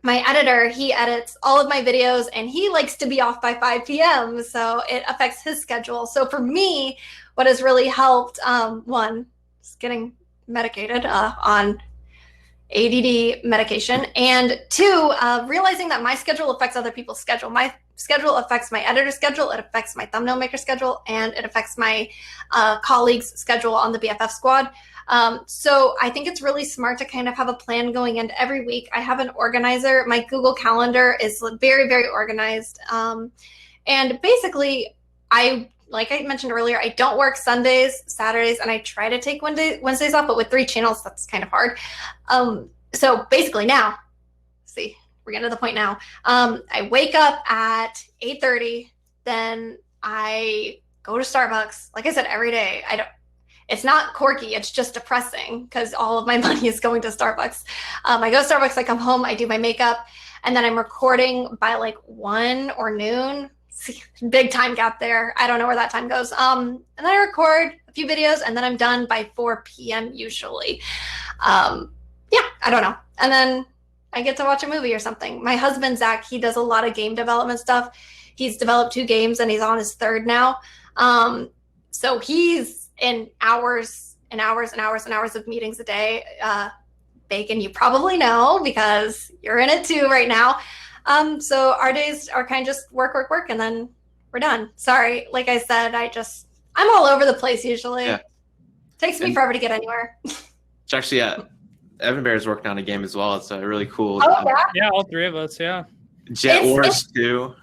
my editor, he edits all of my videos and he likes to be off by 5 p.m. So it affects his schedule. So for me, what has really helped, one, is getting medicated on ADD medication, and two, realizing that my schedule affects other people's schedule. My schedule affects my editor's schedule, it affects my thumbnail maker schedule, and it affects my colleagues' schedule on the BFF squad. So I think it's really smart to kind of have a plan going into every week. I have an organizer. My Google Calendar is very, very organized. And basically, I like I mentioned earlier, I don't work Sundays, Saturdays, and I try to take Wednesdays off, but with 3 channels, that's kind of hard. So basically now, see, we're getting to the point now. I wake up at 8:30, then I go to Starbucks. Like I said, every day. It's not quirky, it's just depressing because all of my money is going to Starbucks. I go to Starbucks, I come home, I do my makeup, and then I'm recording by like 1 or noon. Big time gap there. I don't know where that time goes. And then I record a few videos, and then I'm done by 4 p.m. usually. Yeah, I don't know. And then I get to watch a movie or something. My husband, Zach, he does a lot of game development stuff. He's developed 2 games, and he's on his 3rd now. So he's in hours and hours and hours and hours of meetings a day. Bacon, you probably know because you're in it too right now. So our days are kind of just work, work, work, and then we're done. Sorry, like I said, I'm all over the place usually. Yeah. Takes me forever to get anywhere. It's actually, Evan Bear's working on a game as well. It's a really cool. Oh, yeah? Yeah, all 3 of us, yeah. Jet Wars 2.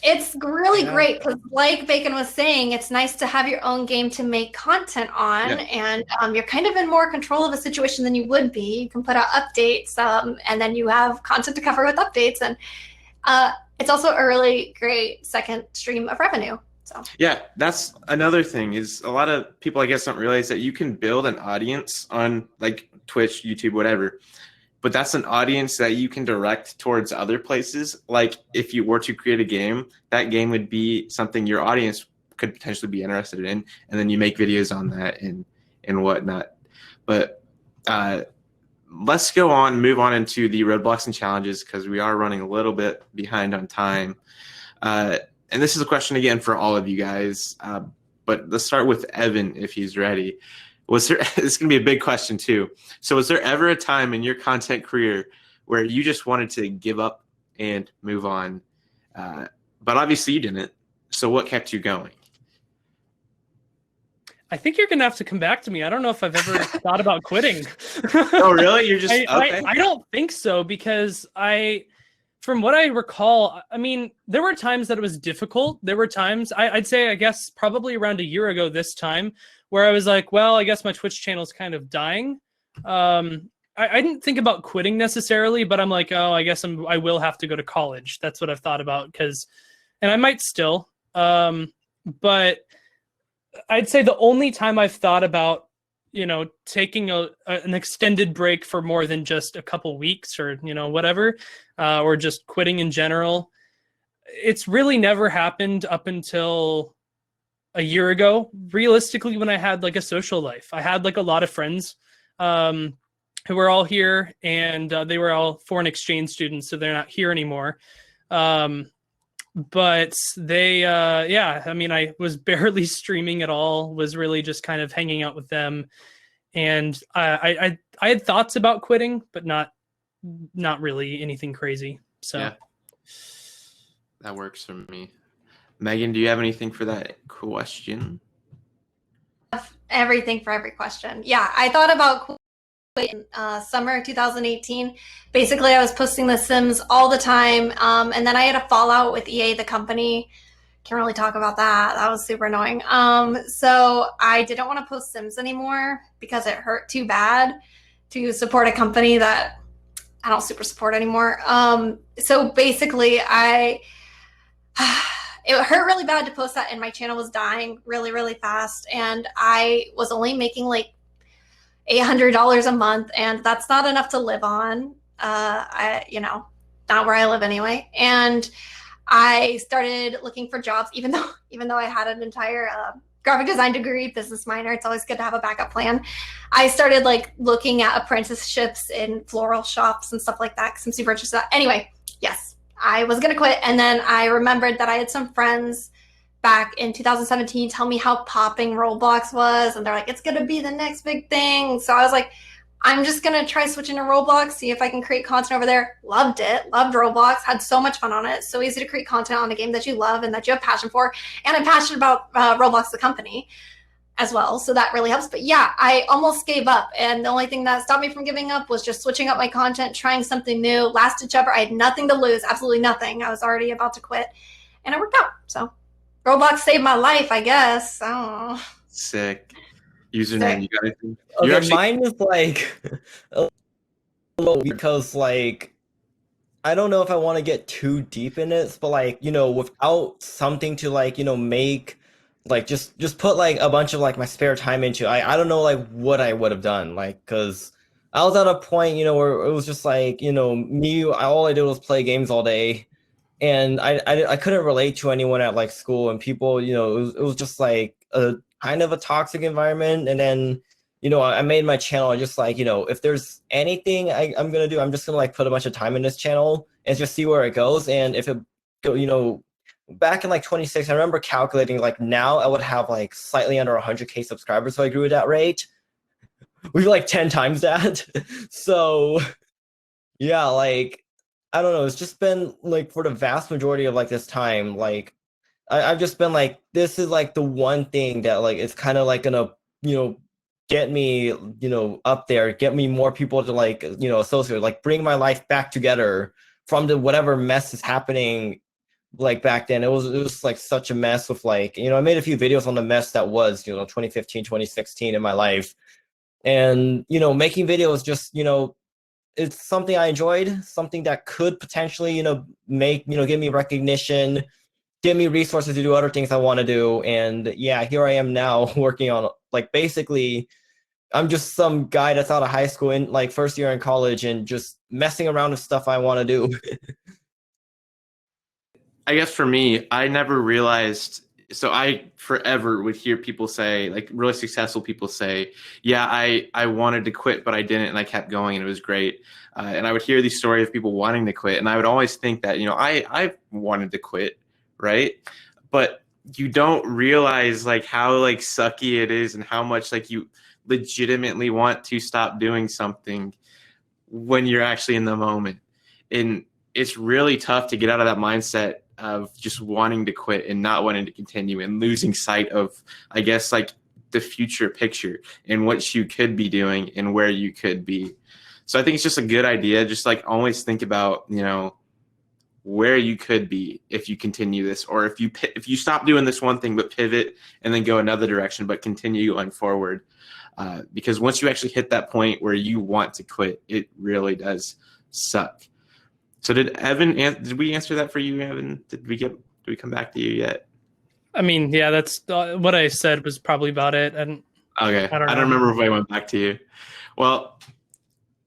It's really great because, like Bacon was saying, it's nice to have your own game to make content on, and you're kind of in more control of a situation than you would be. You can put out updates, and then you have content to cover with updates, and it's also a really great second stream of revenue. So yeah, that's another thing is a lot of people, I guess, don't realize that you can build an audience on like Twitch, YouTube, whatever. But that's an audience that you can direct towards other places. Like if you were to create a game, that game would be something your audience could potentially be interested in, and then you make videos on that and whatnot. But let's move on into the Roadblocks and challenges because we are running a little bit behind on time. And this is a question again for all of you guys. But let's start with Evan if he's ready. This is going to be a big question too. So was there ever a time in your content career where you just wanted to give up and move on? But obviously you didn't. So what kept you going? I think you're going to have to come back to me. I don't know if I've ever thought about quitting. Oh, really? You're just, okay. I don't think so because from what I recall, I mean, there were times that it was difficult. There were times, I'd say, I guess, probably around a year ago this time, where I was like, well, I guess my Twitch channel is kind of dying. I didn't think about quitting necessarily, but I'm like, oh, I guess I will have to go to college. That's what I've thought about and I might still. But I'd say the only time I've thought about, taking an extended break for more than just a couple weeks or, whatever, or just quitting in general, it's really never happened up until a year ago, realistically, when I had like a social life. I had like a lot of friends who were all here, and they were all foreign exchange students, so they're not here anymore. But they, I mean, I was barely streaming at all, was really just kind of hanging out with them. And I had thoughts about quitting, but not really anything crazy. So yeah, that works for me. Megan, do you have anything for that question? Everything for every question. Yeah, I thought about in summer 2018. Basically, I was posting The Sims all the time, and then I had a fallout with EA, the company. Can't really talk about that. That was super annoying. So I didn't want to post Sims anymore because it hurt too bad to support a company that I don't super support anymore. So basically, it hurt really bad to post that, and my channel was dying really, really fast, and I was only making like $800 a month, and that's not enough to live on. Not where I live anyway. And I started looking for jobs, even though I had an entire graphic design degree, business minor. It's always good to have a backup plan. I started like looking at apprenticeships in floral shops and stuff like that because I'm super interested in that. Anyway, yes, I was gonna quit, and then I remembered that I had some friends back in 2017 tell me how popping Roblox was, and they're like, it's gonna be the next big thing. So I was like, I'm just gonna try switching to Roblox, see if I can create content over there. Loved it, loved Roblox, had so much fun on it. So easy to create content on a game that you love and that you have passion for. And I'm passionate about Roblox, the company, as well. So that really helps. But yeah, I almost gave up. And the only thing that stopped me from giving up was just switching up my content, trying something new, last ditch effort. I had nothing to lose, absolutely nothing. I was already about to quit, and it worked out. So Roblox saved my life, I guess. I don't know. Sick. Username, you got anything? Okay, You're actually mine is like a little because like I don't know if I want to get too deep in it, but like, without something to like, make like just put like a bunch of like my spare time into, I don't know like what I would have done. Like, cause I was at a point, where it was just like, all I did was play games all day. And I couldn't relate to anyone at like school and people, it was just like a kind of a toxic environment. And then, I made my channel just like, if there's anything I'm gonna do, I'm just gonna like put a bunch of time in this channel and just see where it goes. And if it go, back in like 26, I remember calculating like now I would have like slightly under 100K subscribers if I grew at that rate. We've like 10 times that. So yeah, like I don't know. It's just been like for the vast majority of like this time, like I've just been like, this is like the one thing that like it's kind of like gonna, get me, up there, get me more people to like, associate, like bring my life back together from the whatever mess is happening like back then. It was like such a mess with like, I made a few videos on the mess that was, 2015, 2016 in my life. And, making videos just, it's something I enjoyed, something that could potentially, make, give me recognition, give me resources to do other things I want to do. And yeah, here I am now working on like basically I'm just some guy that's out of high school in like first year in college and just messing around with stuff I want to do. I guess for me, I never realized. So I forever would hear people say, like really successful people say, "Yeah, I wanted to quit, but I didn't, and I kept going, and it was great." And I would hear these stories of people wanting to quit, and I would always think that I wanted to quit, right? But you don't realize like how like sucky it is, and how much like you legitimately want to stop doing something when you're actually in the moment, and it's really tough to get out of that mindset of just wanting to quit and not wanting to continue and losing sight of, I guess, like the future picture and what you could be doing and where you could be. So I think it's just a good idea. Just like always think about, where you could be if you continue this, or if you stop doing this one thing, but pivot and then go another direction, but continue going forward. Because once you actually hit that point where you want to quit, it really does suck. So did we answer that for you, Evan? Did we come back to you yet? I mean, yeah, that's what I said was probably about it. And Okay. I don't remember if I went back to you. Well,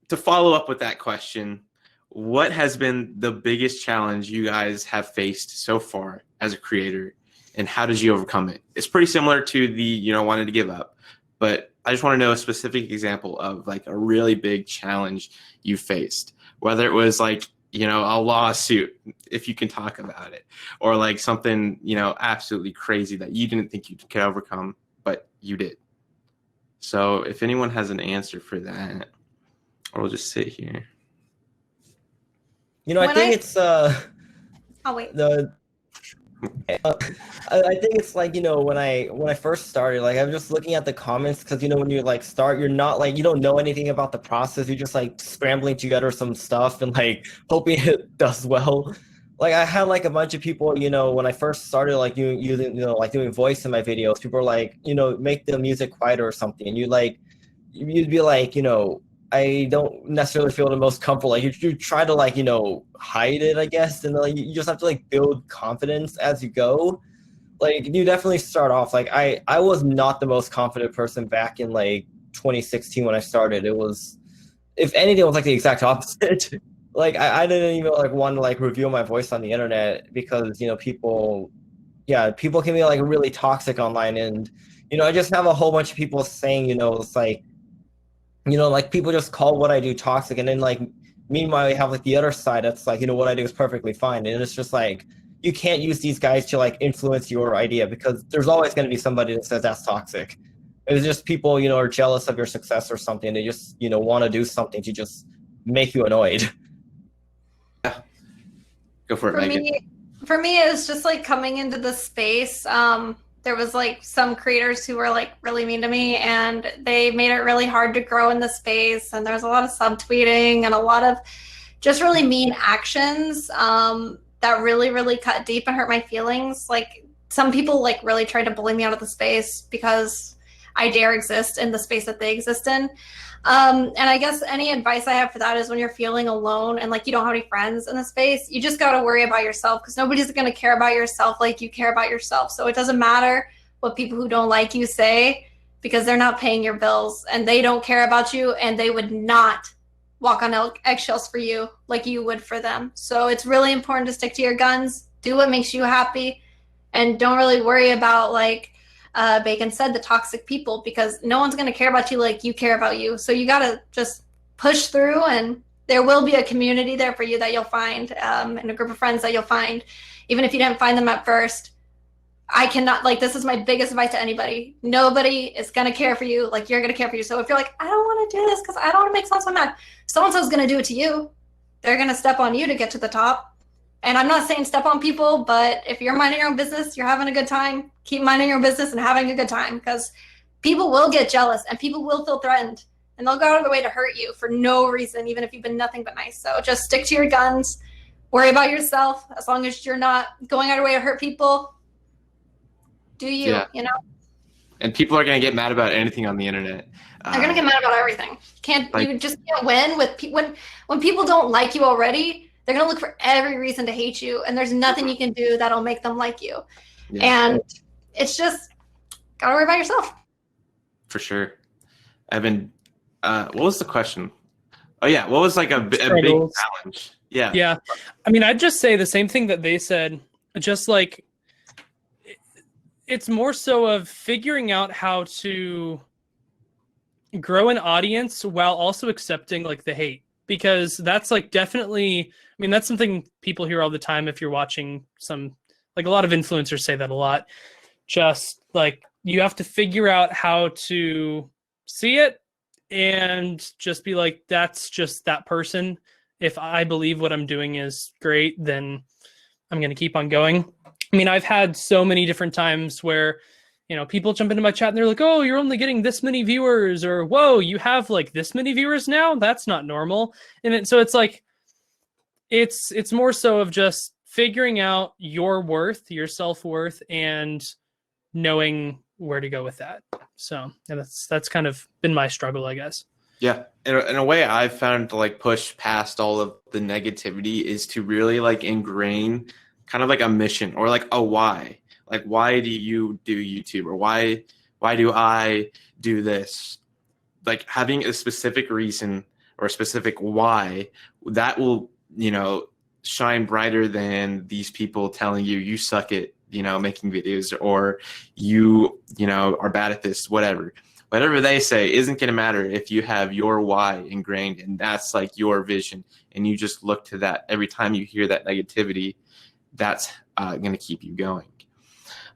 to follow up with that question, what has been the biggest challenge you guys have faced so far as a creator, and how did you overcome it? It's pretty similar to the, wanted to give up, but I just want to know a specific example of like a really big challenge you faced, whether it was like, a lawsuit, if you can talk about it, or like something, absolutely crazy that you didn't think you could overcome, but you did. So if anyone has an answer for that, or we'll just sit here. I think it's Oh wait. I think it's like, when I first started, like I'm just looking at the comments because when you like start, you're not like, you don't know anything about the process. You're just like scrambling together some stuff and like hoping it does well. Like I had like a bunch of people, when I first started like using, like doing voice in my videos, people were like, make the music quieter or something. And you'd be like, I don't necessarily feel the most comfortable. Like you try to like, hide it, I guess. And like, you just have to like build confidence as you go. Like you definitely start off. Like I was not the most confident person back in like 2016 when I started. It was, if anything, it was like the exact opposite. Like I didn't even like want to like reveal my voice on the internet because, people can be like really toxic online. And, I just have a whole bunch of people saying, it's like, like people just call what I do toxic, and then like meanwhile we have like the other side that's like, what I do is perfectly fine. And it's just like you can't use these guys to like influence your idea because there's always going to be somebody that says that's toxic. It's just people, are jealous of your success or something. They just, want to do something to just make you annoyed. Yeah. Go for it, Megan. For me, it was just like coming into the space. There was like some creators who were like really mean to me, and they made it really hard to grow in the space. And there was a lot of subtweeting and a lot of just really mean actions that really, really cut deep and hurt my feelings. Like some people like really tried to bully me out of the space because I dare exist in the space that they exist in. And I guess any advice I have for that is when you're feeling alone and like you don't have any friends in the space, you just got to worry about yourself, because nobody's going to care about yourself like you care about yourself. So it doesn't matter what people who don't like you say, because they're not paying your bills and they don't care about you, and they would not walk on eggshells for you like you would for them. So it's really important to stick to your guns, do what makes you happy, and don't really worry about, like Bacon said, the toxic people, because no one's going to care about you like you care about you. So you got to just push through, and there will be a community there for you that you'll find, and a group of friends that you'll find, even if you didn't find them at first. I cannot, like, this is my biggest advice to anybody. Nobody is going to care for you like you're going to care for you. So if you're like, I don't want to do this because I don't want to make so-and-so mad, so-and-so's going to do it to you. They're going to step on you to get to the top. And I'm not saying step on people, but if you're minding your own business, you're having a good time, keep minding your business and having a good time, because people will get jealous and people will feel threatened, and they'll go out of their way to hurt you for no reason, even if you've been nothing but nice. So just stick to your guns, worry about yourself. As long as you're not going out of your way to hurt people, do you, you know? And people are going to get mad about anything on the internet. They're going to get mad about everything. You just can't win with when people don't like you already. They're going to look for every reason to hate you, and there's nothing you can do that'll make them like you. Yeah. And it's just got to worry about yourself. For sure. Evan, what was the question? Oh yeah, what was like a big challenge? Yeah. Yeah. I mean, I'd just say the same thing that they said, just like it's more so of figuring out how to grow an audience while also accepting like the hate, because that's like definitely, I mean, that's something people hear all the time. If you're watching some, like a lot of influencers say that a lot, just like you have to figure out how to see it and just be like, that's just that person. If I believe what I'm doing is great, then I'm going to keep on going. I mean, I've had so many different times where, you know, people jump into my chat and they're like, oh, you're only getting this many viewers, or whoa, you have like this many viewers now? That's not normal. And so it's like, it's more so of just figuring out your worth, your self-worth, and knowing where to go with that. So yeah, that's kind of been my struggle, I guess. Yeah. In a way I've found to like push past all of the negativity is to really like ingrain kind of like a mission or like a why. Like, why do you do YouTube, or why do I do this? Like having a specific reason or a specific why, that will, you know, shine brighter than these people telling you you suck at, you know, making videos, or you know, are bad at this, whatever they say isn't going to matter if you have your why ingrained, and that's like your vision, and you just look to that every time you hear that negativity. That's going to keep you going.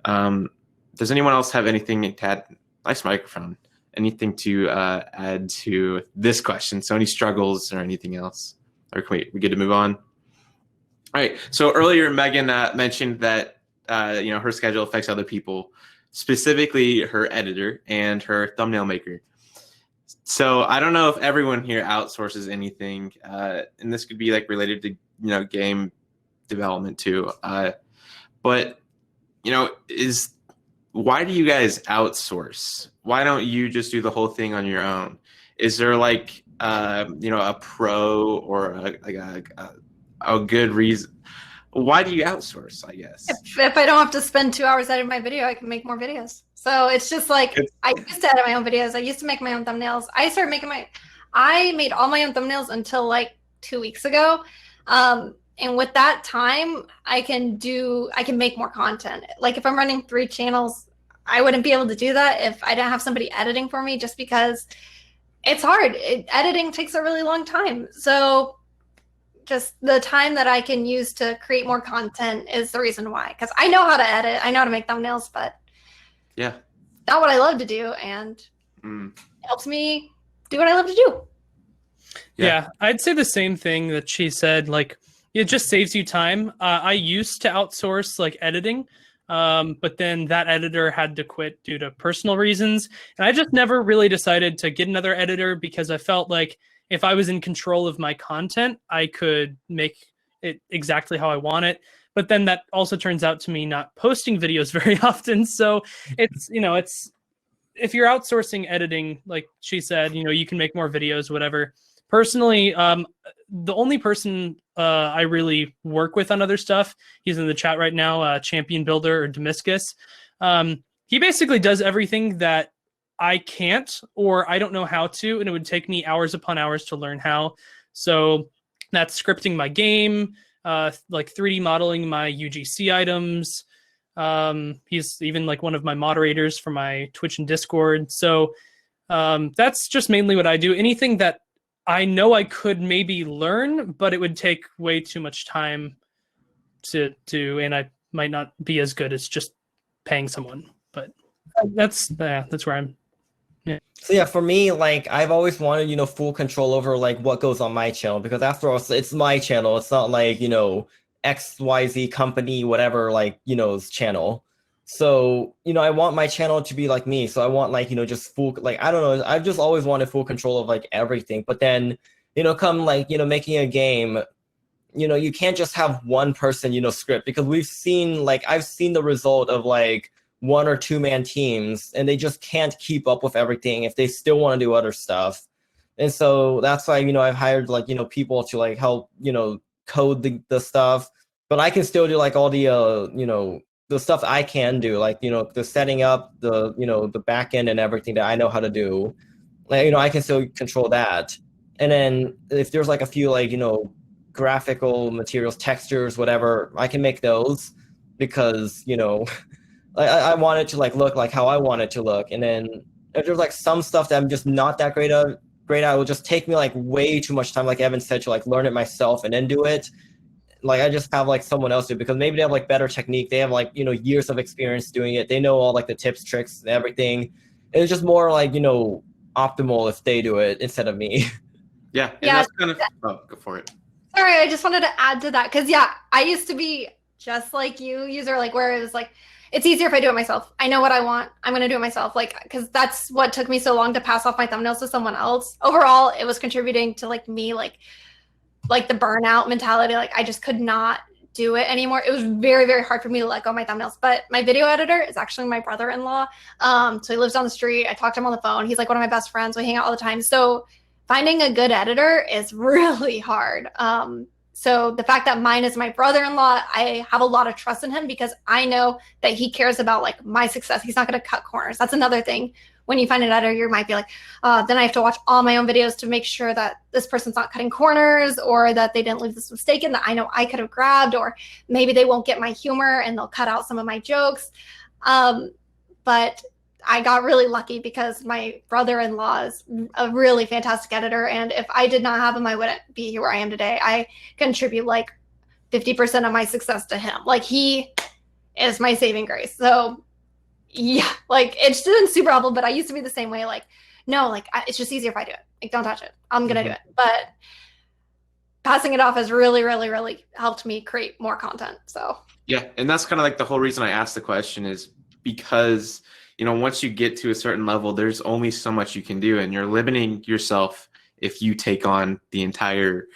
Does anyone else have anything to add? Nice microphone. Anything to add to this question? So any struggles or anything else? Or can we get to move on? All right. So earlier, Megan mentioned that you know, her schedule affects other people, specifically her editor and her thumbnail maker. So I don't know if everyone here outsources anything, and this could be like related to, you know, game development too. But you know, why do you guys outsource? Why don't you just do the whole thing on your own? Is there like you know, a pro or a good reason? Why do you outsource, I guess? If I don't have to spend 2 hours editing my video, I can make more videos. So it's just like, I used to edit my own videos. I used to make my own thumbnails. I made all my own thumbnails until like 2 weeks ago. And with that time, I can make more content. Like if I'm running 3 channels, I wouldn't be able to do that if I didn't have somebody editing for me, just because it's hard. Editing takes a really long time. So just the time that I can use to create more content is the reason why. Because I know how to edit, I know how to make thumbnails, but yeah, not what I love to do, and it helps me do what I love to do. Yeah, I'd say the same thing that she said. Like, it just saves you time. I used to outsource like editing, but then that editor had to quit due to personal reasons. And I just never really decided to get another editor, because I felt like if I was in control of my content, I could make it exactly how I want it. but then that also turns out to me not posting videos very often. So it's, it's, if you're outsourcing editing, like she said, you can make more videos, whatever. Personally, the only person I really work with on other stuff, he's in the chat right now, Champion Builder or Damascus. He basically does everything that I can't, or I don't know how to, and it would take me hours upon hours to learn how. So that's scripting my game, like 3D modeling my UGC items. He's even like one of my moderators for my Twitch and Discord. So that's just mainly what I do. Anything that I know I could maybe learn, but it would take way too much time to do, and I might not be as good as just paying someone. But that's where I'm. Yeah. So yeah, for me, like I've always wanted, full control over like what goes on my channel, because after all, it's my channel. It's not like, XYZ company, whatever, like, channel. So, I want my channel to be like me. So I want like, just full, like, I don't know. I've just always wanted full control of like everything. But then, come like, making a game, you can't just have one person, script, because I've seen the result of like 1 or 2 man teams, and they just can't keep up with everything if they still want to do other stuff. And so that's why, I've hired like, people to like help, code the stuff, but I can still do like all the, the stuff I can do, like, the setting up, the, the back end and everything that I know how to do. Like, I can still control that. And then if there's like a few like, graphical materials, textures, whatever, I can make those, because, I want it to like look like how I want it to look. And then if there's like some stuff that I'm just not that great at, it will just take me like way too much time, like Evan said, to like learn it myself and then do it. Like I just have like someone else do it, because maybe they have like better technique. They have like, years of experience doing it. They know all like the tips, tricks, and everything. And it's just more like, optimal if they do it instead of me. Yeah. And that's kind of, go for it. Sorry, I just wanted to add to that, because I used to be just like you, user, like where it was like, it's easier if I do it myself. I know what I want. I'm going to do it myself. Like, because that's what took me so long to pass off my thumbnails to someone else. Overall, it was contributing to like me, like the burnout mentality. Like I just could not do it anymore. It was very, very hard for me to let go of my thumbnails. But my video editor is actually my brother-in-law. So he lives down the street. I talk to him on the phone. He's like one of my best friends. We hang out all the time. So finding a good editor is really hard. So the fact that mine is my brother-in-law, I have a lot of trust in him, because I know that he cares about like my success. He's not going to cut corners. That's another thing. When you find an editor, you might be like, then I have to watch all my own videos to make sure that this person's not cutting corners, or that they didn't leave this mistake in that I know I could have grabbed, or maybe they won't get my humor and they'll cut out some of my jokes. But I got really lucky, because my brother-in-law is a really fantastic editor. And if I did not have him, I wouldn't be here where I am today. I contribute like 50% of my success to him. Like he is my saving grace. So yeah, like it's been super helpful, but I used to be the same way. Like, no, like it's just easier if I do it. Like, don't touch it. I'm going to do it. But passing it off has really, really, really helped me create more content. So yeah. And that's kind of like the whole reason I asked the question, is because once you get to a certain level, there's only so much you can do, and you're limiting yourself if you take on the entire,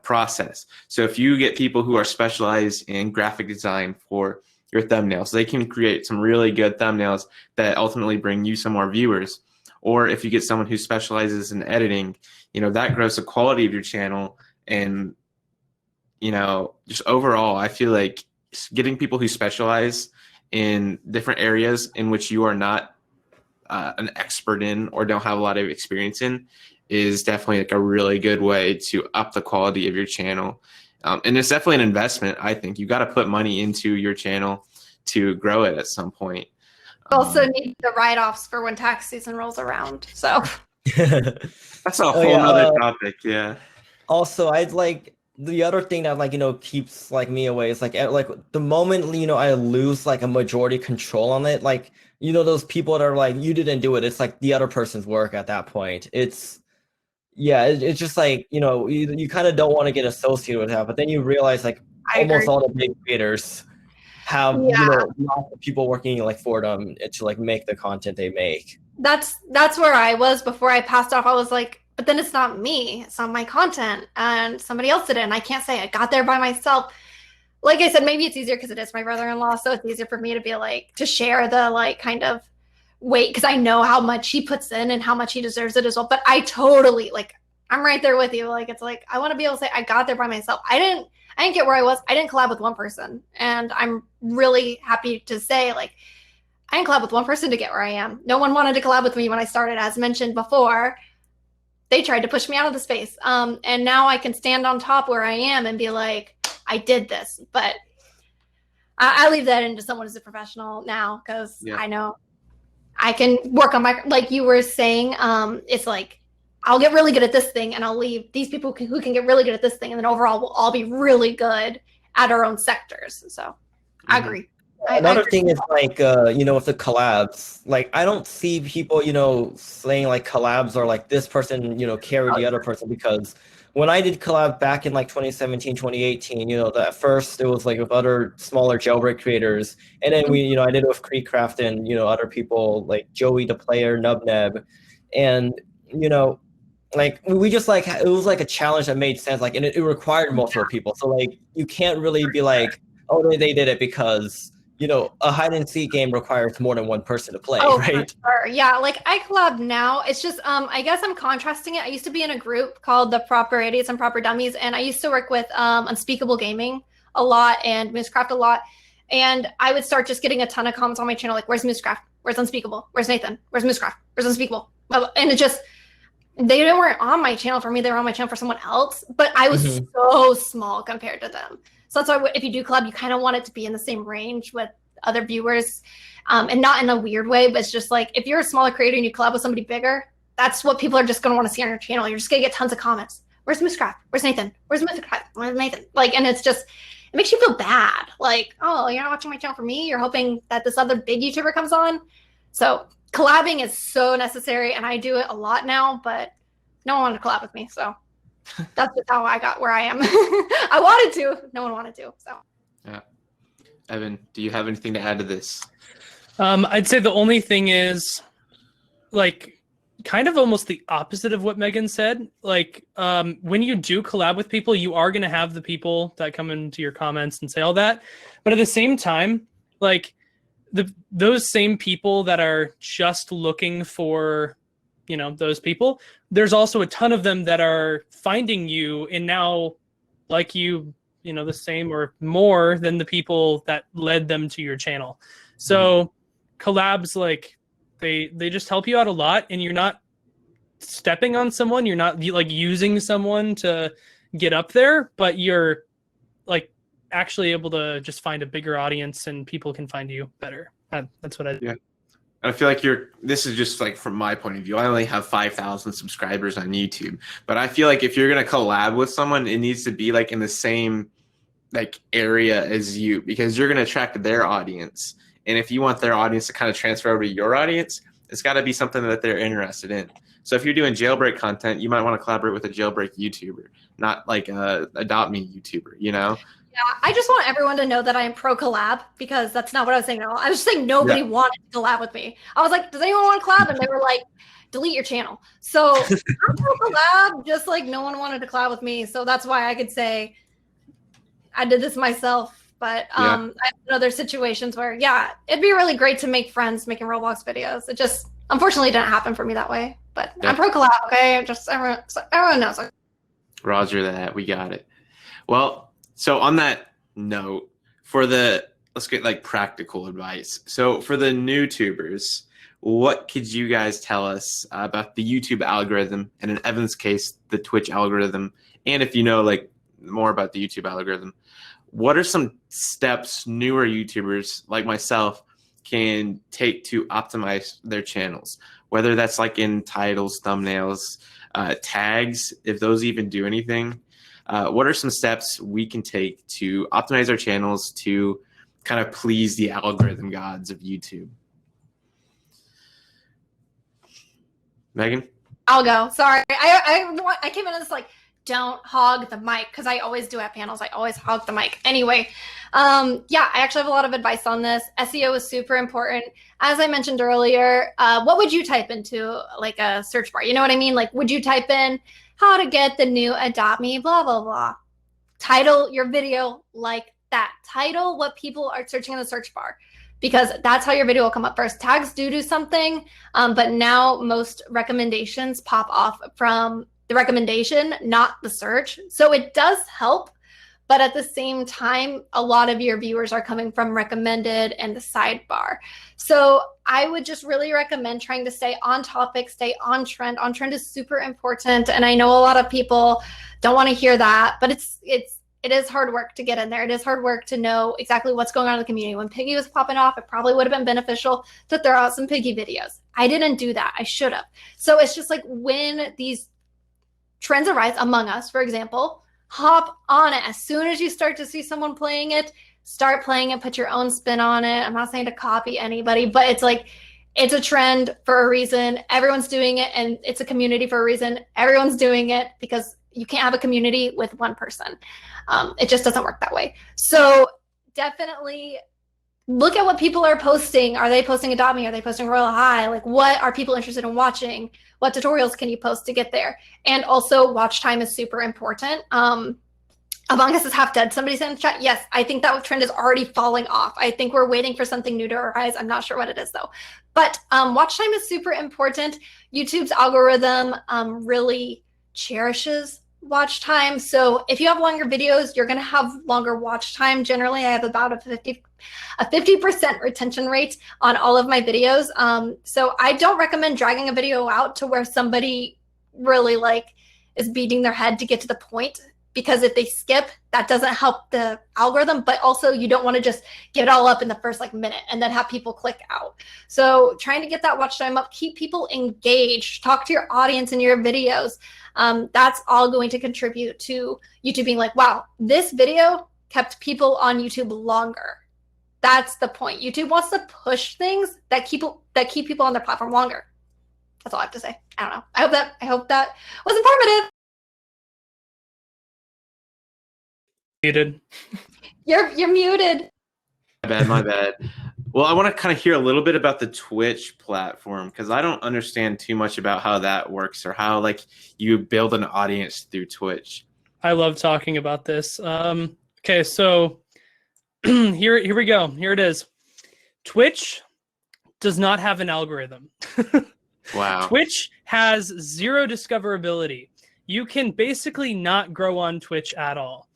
process. So if you get people who are specialized in graphic design for your thumbnails, they can create some really good thumbnails that ultimately bring you some more viewers. Or if you get someone who specializes in editing, that grows the quality of your channel. And, just overall, I feel like getting people who specialize in different areas in which you are not an expert in or don't have a lot of experience in is definitely like a really good way to up the quality of your channel. And it's definitely an investment. I think you got to put money into your channel to grow it at some point. You also need the write-offs for when tax season rolls around. So that's a whole other topic. Yeah. Also, I'd like, the other thing that like, keeps like me away is like the moment, I lose like a majority control on it, like, those people that are like, you didn't do it. It's like the other person's work at that point. It's just like, you kind of don't want to get associated with that, but then you realize like almost all the big creators have, lots of people working like for them to like make the content they make. That's where I was before I passed off. I was like, but then it's not me. It's not my content, and somebody else did it. And I can't say I got there by myself. like I said, maybe it's easier because it is my brother-in-law, so it's easier for me to be like to share the like kind of weight because I know how much he puts in and how much he deserves it as well. But I totally like I'm right there with you. Like it's like I want to be able to say I got there by myself. I didn't get where I was. I didn't collab with one person, and I'm really happy to say like I didn't collab with one person to get where I am. No one wanted to collab with me when I started, as mentioned before. They tried to push me out of the space, and now I can stand on top where I am and be like, I did this. But I leave that into someone who's a professional now because I know I can work on my, like you were saying, it's like, I'll get really good at this thing and I'll leave these people who can get really good at this thing. And then overall, we'll all be really good at our own sectors. So I agree. Another thing is like, with the collabs, like I don't see people, saying like collabs or like this person, carried the other person because when I did collab back in like 2017, 2018, at first it was like with other smaller Jailbreak creators. And then I did it with Creekcraft and, other people like Joey the Player, Nubneb. And, like we just like, it was like a challenge that made sense. Like, and it required multiple people. So like, you can't really be like, oh, they did it because, a hide and seek game requires more than one person to play, right? For sure. Yeah, like I collab now. It's just, I guess I'm contrasting it. I used to be in a group called the Proper Idiots and Proper Dummies, and I used to work with Unspeakable Gaming a lot and Moosecraft a lot. And I would start just getting a ton of comments on my channel, like, where's Moosecraft? Where's Unspeakable? Where's Nathan? Where's Moosecraft? Where's Unspeakable? And it just, they weren't on my channel for me. They were on my channel for someone else. But I was so small compared to them. So that's why if you do collab, you kind of want it to be in the same range with other viewers, and not in a weird way, but it's just like if you're a smaller creator and you collab with somebody bigger, that's what people are just going to want to see on your channel. You're just going to get tons of comments. Where's Moosecraft? Where's Nathan? Where's Moosecraft? Where's Nathan? Like, and it's just, it makes you feel bad. Like, oh, you're not watching my channel for me. You're hoping that this other big YouTuber comes on. So collabing is so necessary, and I do it a lot now, but no one wanted to collab with me. So that's just how I got where I am. I wanted to, no one wanted to. So yeah. Evan, do you have anything to add to this? I'd say the only thing is like kind of almost the opposite of what Megan said. Like when you do collab with people, you are going to have the people that come into your comments and say all that. But at the same time, like those same people that are just looking for, those people, there's also a ton of them that are finding you and now like you, the same or more than the people that led them to your channel. So collabs, like they just help you out a lot, and you're not stepping on someone. You're not like using someone to get up there, but you're like actually able to just find a bigger audience and people can find you better. That's what I do. Yeah. I feel like this is just like from my point of view. I only have 5,000 subscribers on YouTube, but I feel like if you're going to collab with someone, it needs to be like in the same like area as you, because you're going to attract their audience. And if you want their audience to kind of transfer over to your audience, it's got to be something that they're interested in. So if you're doing Jailbreak content, you might want to collaborate with a Jailbreak YouTuber, not like a Adopt Me YouTuber, Yeah, I just want everyone to know that I am pro collab, because that's not what I was saying at all. I was just saying nobody wanted to collab with me. I was like, does anyone want to collab? And they were like, delete your channel. So I'm pro collab, just like no one wanted to collab with me. So that's why I could say I did this myself. But I have other situations where, it'd be really great to make friends making Roblox videos. It just unfortunately didn't happen for me that way. But I'm pro collab, okay? Just everyone knows. Roger that. We got it. Well, so on that note, let's get like practical advice. So for the new tubers, what could you guys tell us about the YouTube algorithm, and in Evan's case, the Twitch algorithm? And if you know like more about the YouTube algorithm, what are some steps newer YouTubers like myself can take to optimize their channels? Whether that's like in titles, thumbnails, tags, if those even do anything. What are some steps we can take to optimize our channels to kind of please the algorithm gods of YouTube? Megan? I'll go. Sorry. I came in as like, don't hog the mic, because I always do at panels. I always hog the mic. Anyway, I actually have a lot of advice on this. SEO is super important. As I mentioned earlier, what would you type into like a search bar? You know what I mean? Like, would you type in how to get the new Adopt Me, blah, blah, blah. Title your video like that title what people are searching in the search bar, because that's how your video will come up first. Tags do something, but now most recommendations pop off from the recommendation, not the search. So it does help, but at the same time, a lot of your viewers are coming from recommended and the sidebar. So I would just really recommend trying to stay on topic, stay on trend. On trend is super important. And I know a lot of people don't want to hear that, but it is hard work to get in there. It is hard work to know exactly what's going on in the community. When Piggy was popping off, it probably would have been beneficial to throw out some Piggy videos. I didn't do that. I should have. So it's just like when these trends arise, Among Us, for example, hop on it. As soon as you start to see someone playing it, start playing it, put your own spin on it. I'm not saying to copy anybody, but it's like, it's a trend for a reason. Everyone's doing it, and it's a community for a reason. Everyone's doing it because you can't have a community with one person. It just doesn't work that way. So definitely look at what people are posting. Are they posting Adopt Me? Are they posting Royal High? Like, what are people interested in watching? What tutorials can you post to get there? And also, watch time is super important. Among Us is half dead. Somebody said in the chat, yes, I think that trend is already falling off. I think we're waiting for something new to arise. I'm not sure what it is, though. But watch time is super important. YouTube's algorithm really cherishes watch time. So if you have longer videos, you're going to have longer watch time. Generally, I have about a 50% retention rate on all of my videos. So I don't recommend dragging a video out to where somebody really is beating their head to get to the point, because if they skip, that doesn't help the algorithm, but also you don't want to just get it all up in the first minute and then have people click out. So trying to get that watch time up, keep people engaged, talk to your audience in your videos. That's all going to contribute to YouTube being like, wow, this video kept people on YouTube longer. That's the point. YouTube wants to push things that keep people on their platform longer. That's all I have to say. I don't know. I hope that was informative. Muted. You're muted. My bad. Well, I want to kind of hear a little bit about the Twitch platform, because I don't understand too much about how that works, or how you build an audience through Twitch. I love talking about this. Okay, so here we go. Here it is. Twitch does not have an algorithm. Wow. Twitch has zero discoverability. You can basically not grow on Twitch at all.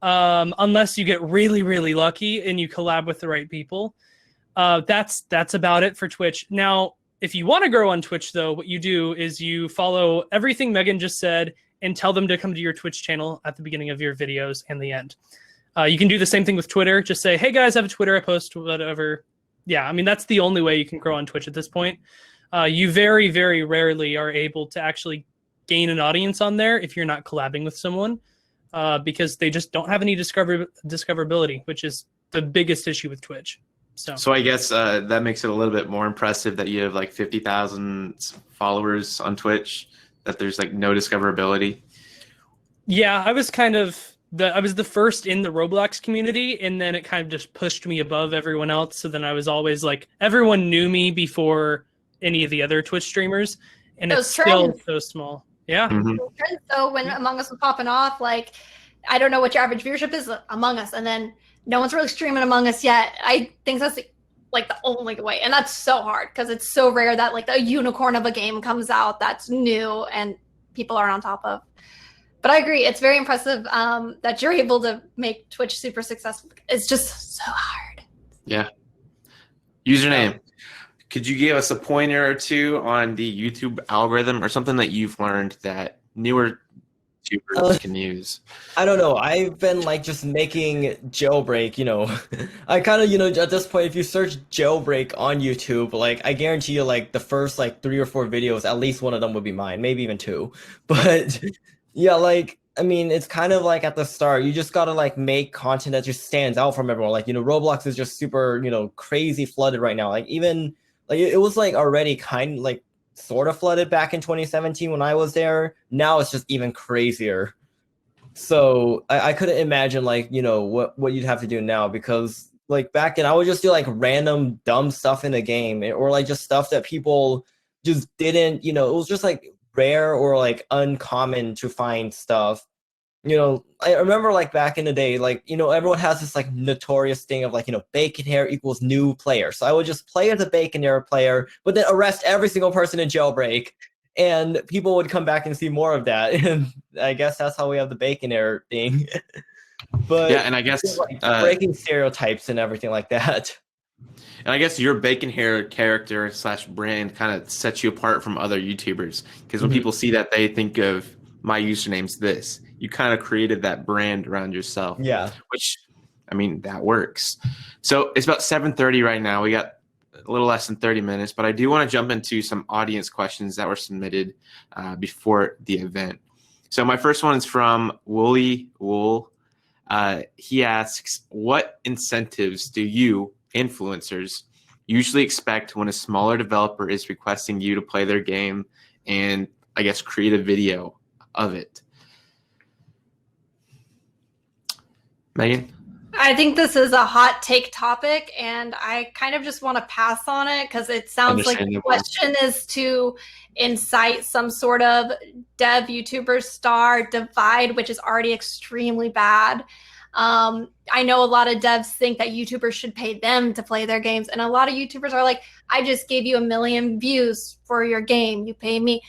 Unless you get really, really lucky and you collab with the right people. That's about it for Twitch. Now, if you want to grow on Twitch, though, what you do is you follow everything Megan just said and tell them to come to your Twitch channel at the beginning of your videos and the end. You can do the same thing with Twitter. Just say, hey, guys, I have a Twitter. I post whatever. Yeah, I mean, that's the only way you can grow on Twitch at this point. You very, very rarely are able to actually gain an audience on there if you're not collabing with someone. Because they just don't have any discoverability, which is the biggest issue with Twitch. So I guess that makes it a little bit more impressive that you have 50,000 followers on Twitch, that there's no discoverability. Yeah, I was the first in the Roblox community, and then it kind of just pushed me above everyone else. So then I was always everyone knew me before any of the other Twitch streamers, and it's still so small. Yeah. Mm-hmm. So when Among Us was popping off, I don't know what your average viewership is Among Us, and then no one's really streaming Among Us yet. I think that's the only way, and that's so hard because it's so rare that a unicorn of a game comes out that's new and people aren't on top of. But I agree, it's very impressive that you're able to make Twitch super successful. It's just so hard. Yeah. Username. Could you give us a pointer or two on the YouTube algorithm, or something that you've learned that newer YouTubers can use? I don't know. I've been just making Jailbreak, I kind of, at this point, if you search Jailbreak on YouTube, I guarantee you the first 3 or 4 videos, at least one of them would be mine, maybe even 2. But yeah, I mean, it's kind of at the start, you just gotta make content that just stands out from everyone. Roblox is just super, crazy flooded right now. Even it was already kind of sort of flooded back in 2017 when I was there. Now it's just even crazier. So I couldn't imagine what you'd have to do now, because back then I would just do random dumb stuff in a game, or just stuff that people just didn't, it was just rare or uncommon to find stuff. I remember like back in the day, like, everyone has this like notorious thing of like, bacon hair equals new player. So I would just play as a bacon hair player, but then arrest every single person in Jailbreak. And people would come back and see more of that. And I guess that's how we have the bacon hair thing. But Yeah, and I guess like, breaking stereotypes and everything like that. And I guess your bacon hair character / brand kind of sets you apart from other YouTubers, because when people see that, they think of my username's this. You kind of created that brand around yourself. Yeah. Which, I mean, that works. So it's about 7:30 right now. We got a little less than 30 minutes, but I do want to jump into some audience questions that were submitted before the event. So my first one is from Wooly Wool. He asks, what incentives do you, influencers, usually expect when a smaller developer is requesting you to play their game and, I guess, create a video of it? Megan? I think this is a hot take topic, and I kind of just want to pass on it because it sounds like the question is to incite some sort of dev YouTuber star divide, which is already extremely bad. I know a lot of devs think that YouTubers should pay them to play their games, and a lot of YouTubers are like, I just gave you 1 million views for your game, you pay me.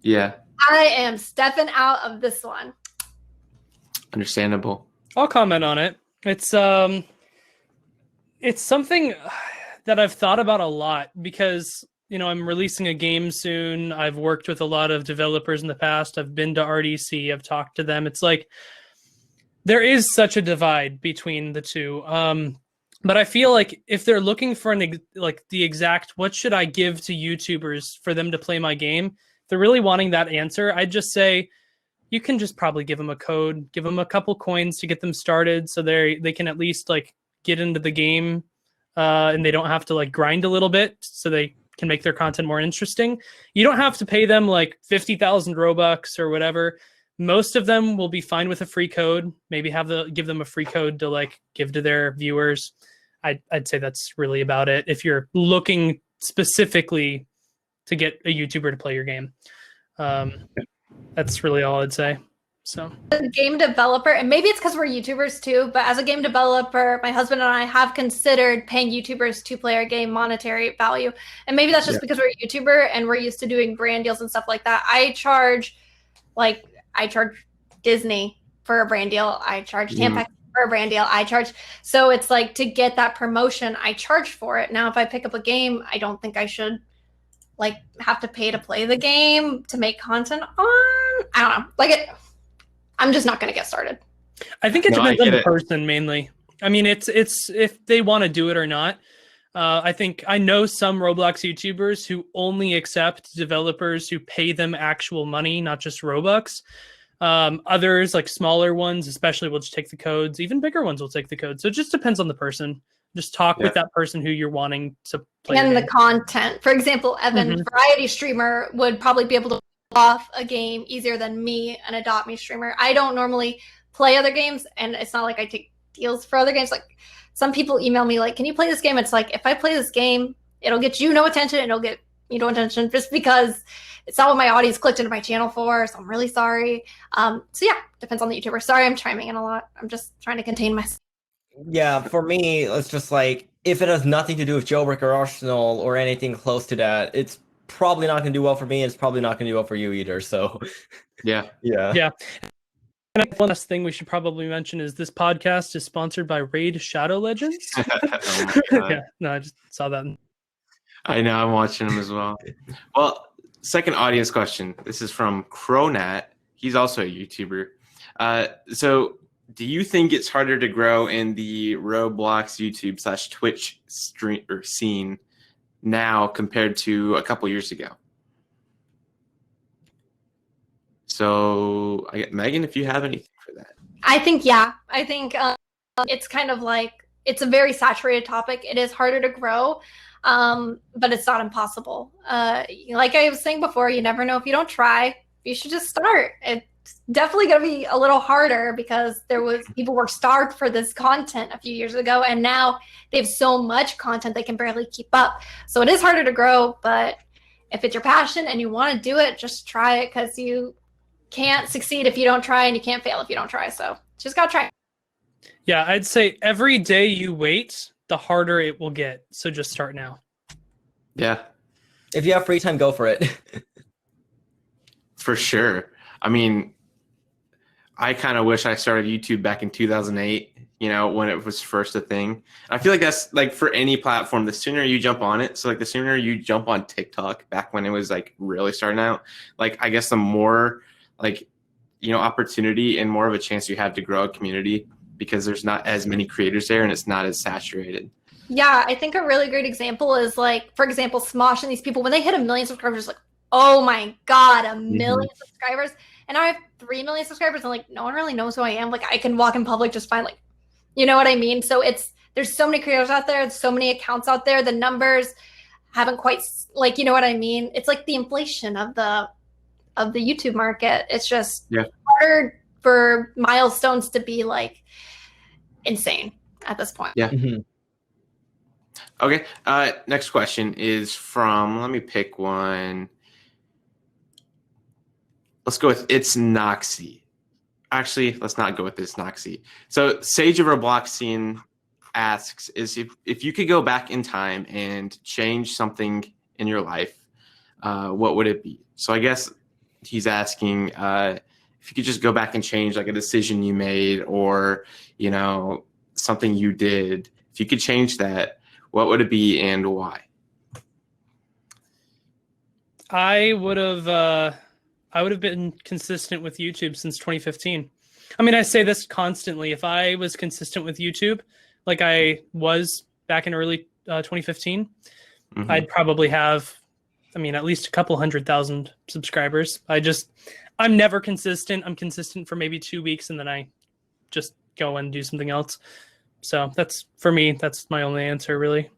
Yeah. I am stepping out of this one. Understandable. I'll comment on it. It's something that I've thought about a lot because, I'm releasing a game soon. I've worked with a lot of developers in the past. I've been to RDC. I've talked to them. It's like there is such a divide between the two. But I feel like if they're looking for the exact, what should I give to YouTubers for them to play my game? If they're really wanting that answer, I'd just say, you can just probably give them a code, give them a couple coins to get them started so they can at least like get into the game and they don't have to like grind a little bit so they can make their content more interesting. You don't have to pay them like 50,000 Robux or whatever. Most of them will be fine with a free code. Maybe give them a free code to like give to their viewers. I'd say that's really about it. If you're looking specifically to get a YouTuber to play your game. That's really all I'd say. So, as a game developer, and maybe it's because we're YouTubers too, but as a game developer, my husband and I have considered paying YouTubers to play our game monetary value. And maybe that's just because we're a YouTuber and we're used to doing brand deals and stuff like that. I charge Disney for a brand deal. I charge Tampax for a brand deal. So it's like, to get that promotion, I charge for it. Now, if I pick up a game, I don't think I should like have to pay to play the game to make content on. I don't know. I'm just not going to get started. I think it depends on the person mainly. I mean, it's if they want to do it or not. I know some Roblox YouTubers who only accept developers who pay them actual money, not just Robux. Others, like smaller ones, especially, will just take the codes. Even bigger ones will take the codes. So it just depends on the person. Just talk with that person who you're wanting to play. And the content. For example, Evan, variety streamer, would probably be able to pull off a game easier than me, an Adopt Me streamer. I don't normally play other games, and it's not like I take deals for other games. Like, some people email me like, can you play this game? It's like, if I play this game, it'll get you no attention, and it'll get me no attention just because it's not what my audience clicked into my channel for. So I'm really sorry. So yeah, depends on the YouTuber. Sorry, I'm chiming in a lot. I'm just trying to contain myself. Yeah, for me, it's just like, if it has nothing to do with Jailbreak or Arsenal or anything close to that, it's probably not going to do well for me. It's probably not going to do well for you either. So, yeah. And one last thing we should probably mention is this podcast is sponsored by Raid Shadow Legends. I just saw that. I know, I'm watching them as well. Well, second audience question. This is from Cronat. He's also a YouTuber. So, do you think it's harder to grow in the Roblox YouTube / Twitch stream or scene now compared to a couple years ago? So, Megan, if you have anything for that. I think it's kind of like, it's a very saturated topic. It is harder to grow, but it's not impossible. Like I was saying before, you never know if you don't try. You should just start. It's definitely going to be a little harder because people were starved for this content a few years ago, and now they have so much content they can barely keep up. So it is harder to grow, but if it's your passion and you want to do it, just try it, because can't succeed if you don't try, and you can't fail if you don't try. So just gotta try. Yeah, I'd say every day you wait, the harder it will get. So just start now. Yeah, If you have free time, go for it. for sure. I mean, I kind of wish I started YouTube back in 2008, when it was first a thing. I feel like that's like for any platform, the sooner you jump on it. So like the sooner you jump on TikTok back when it was like really starting out, like I guess the more like, opportunity and more of a chance you have to grow a community because there's not as many creators there and it's not as saturated. Yeah, I think a really great example is like, for example, Smosh and these people, when they hit 1 million subscribers, like, oh my God, 1 million subscribers. And I have 3 million subscribers, and like, no one really knows who I am. Like, I can walk in public just fine. Like, you know what I mean? So there's so many creators out there, so many accounts out there. The numbers haven't quite, like, you know what I mean? It's like the inflation of the YouTube market. It's just harder for milestones to be like insane at this point. Yeah. Okay. Next question is from, let me pick one. Let's go with It's Noxy. Actually, let's not go with this Noxy. So Sage of Robloxian asks is if you could go back in time and change something in your life, what would it be? So I guess he's asking if you could just go back and change like a decision you made or, something you did. If you could change that, what would it be and why? I would have been consistent with YouTube since 2015. I mean, I say this constantly. If I was consistent with YouTube, like I was back in early 2015, I'd probably have, at least a couple 100,000 subscribers. I'm never consistent. I'm consistent for maybe 2 weeks and then I just go and do something else. So that's, for me, that's my only answer, really.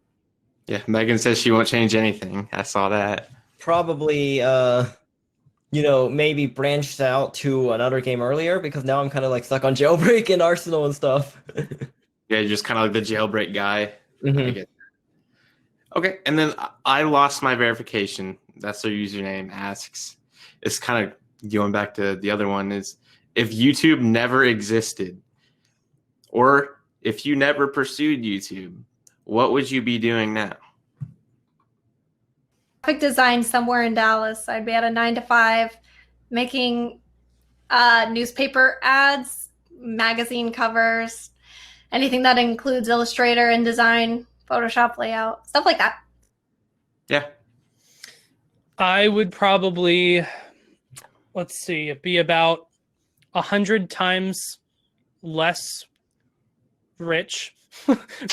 Yeah, Megan says she won't change anything. I saw that. Probably, maybe branched out to another game earlier because now I'm kind of like stuck on Jailbreak and Arsenal and stuff. Yeah, you're just kind of like the jailbreak guy. Mm-hmm. I get that. Okay, and then I lost my verification. That's their username asks. It's kind of going back to the other one is if YouTube never existed or if you never pursued YouTube, what would you be doing now? Graphic design somewhere in Dallas. I'd be at a 9 to 5 making newspaper ads, magazine covers, anything that includes Illustrator, InDesign, Photoshop layout, stuff like that. Yeah. I would probably, be about 100 times less rich,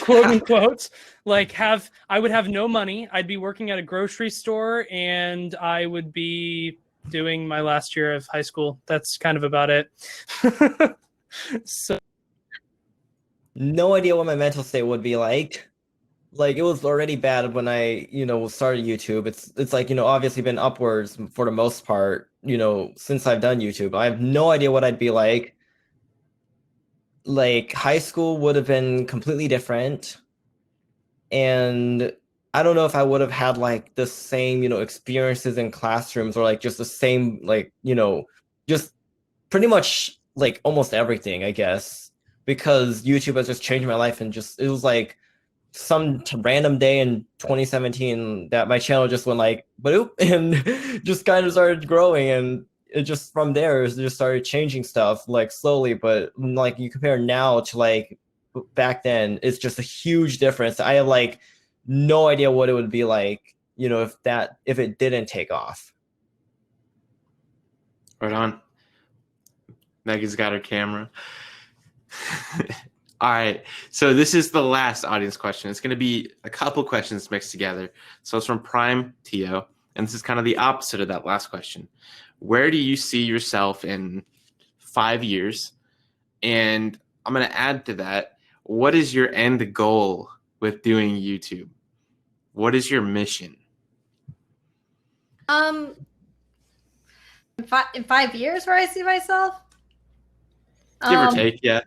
quote unquote. Like I would have no money. I'd be working at a grocery store and I would be doing my last year of high school. That's kind of about it. So no idea what my mental state would be like. Like it was already bad when I, started YouTube. It's like, obviously been upwards for the most part, since I've done YouTube. I have no idea what I'd be like. Like high school would have been completely different. And I don't know if I would have had like the same, experiences in classrooms or like just the same, like, just pretty much like almost everything, I guess, because YouTube has just changed my life. And it was like some random day in 2017 that my channel just went like, boop, and just kind of started growing. And it just from there, it just started changing stuff like slowly. But like you compare now to like back then, it's just a huge difference. I have like no idea what it would be like, if it didn't take off. Right on. Megan's got her camera. All right. So this is the last audience question. It's going to be a couple questions mixed together. So it's from Prime Tio, and this is kind of the opposite of that last question. Where do you see yourself in 5 years? And I'm going to add to that, what is your end goal with doing YouTube? What is your mission? In 5 years, where I see myself, Give or take, yeah.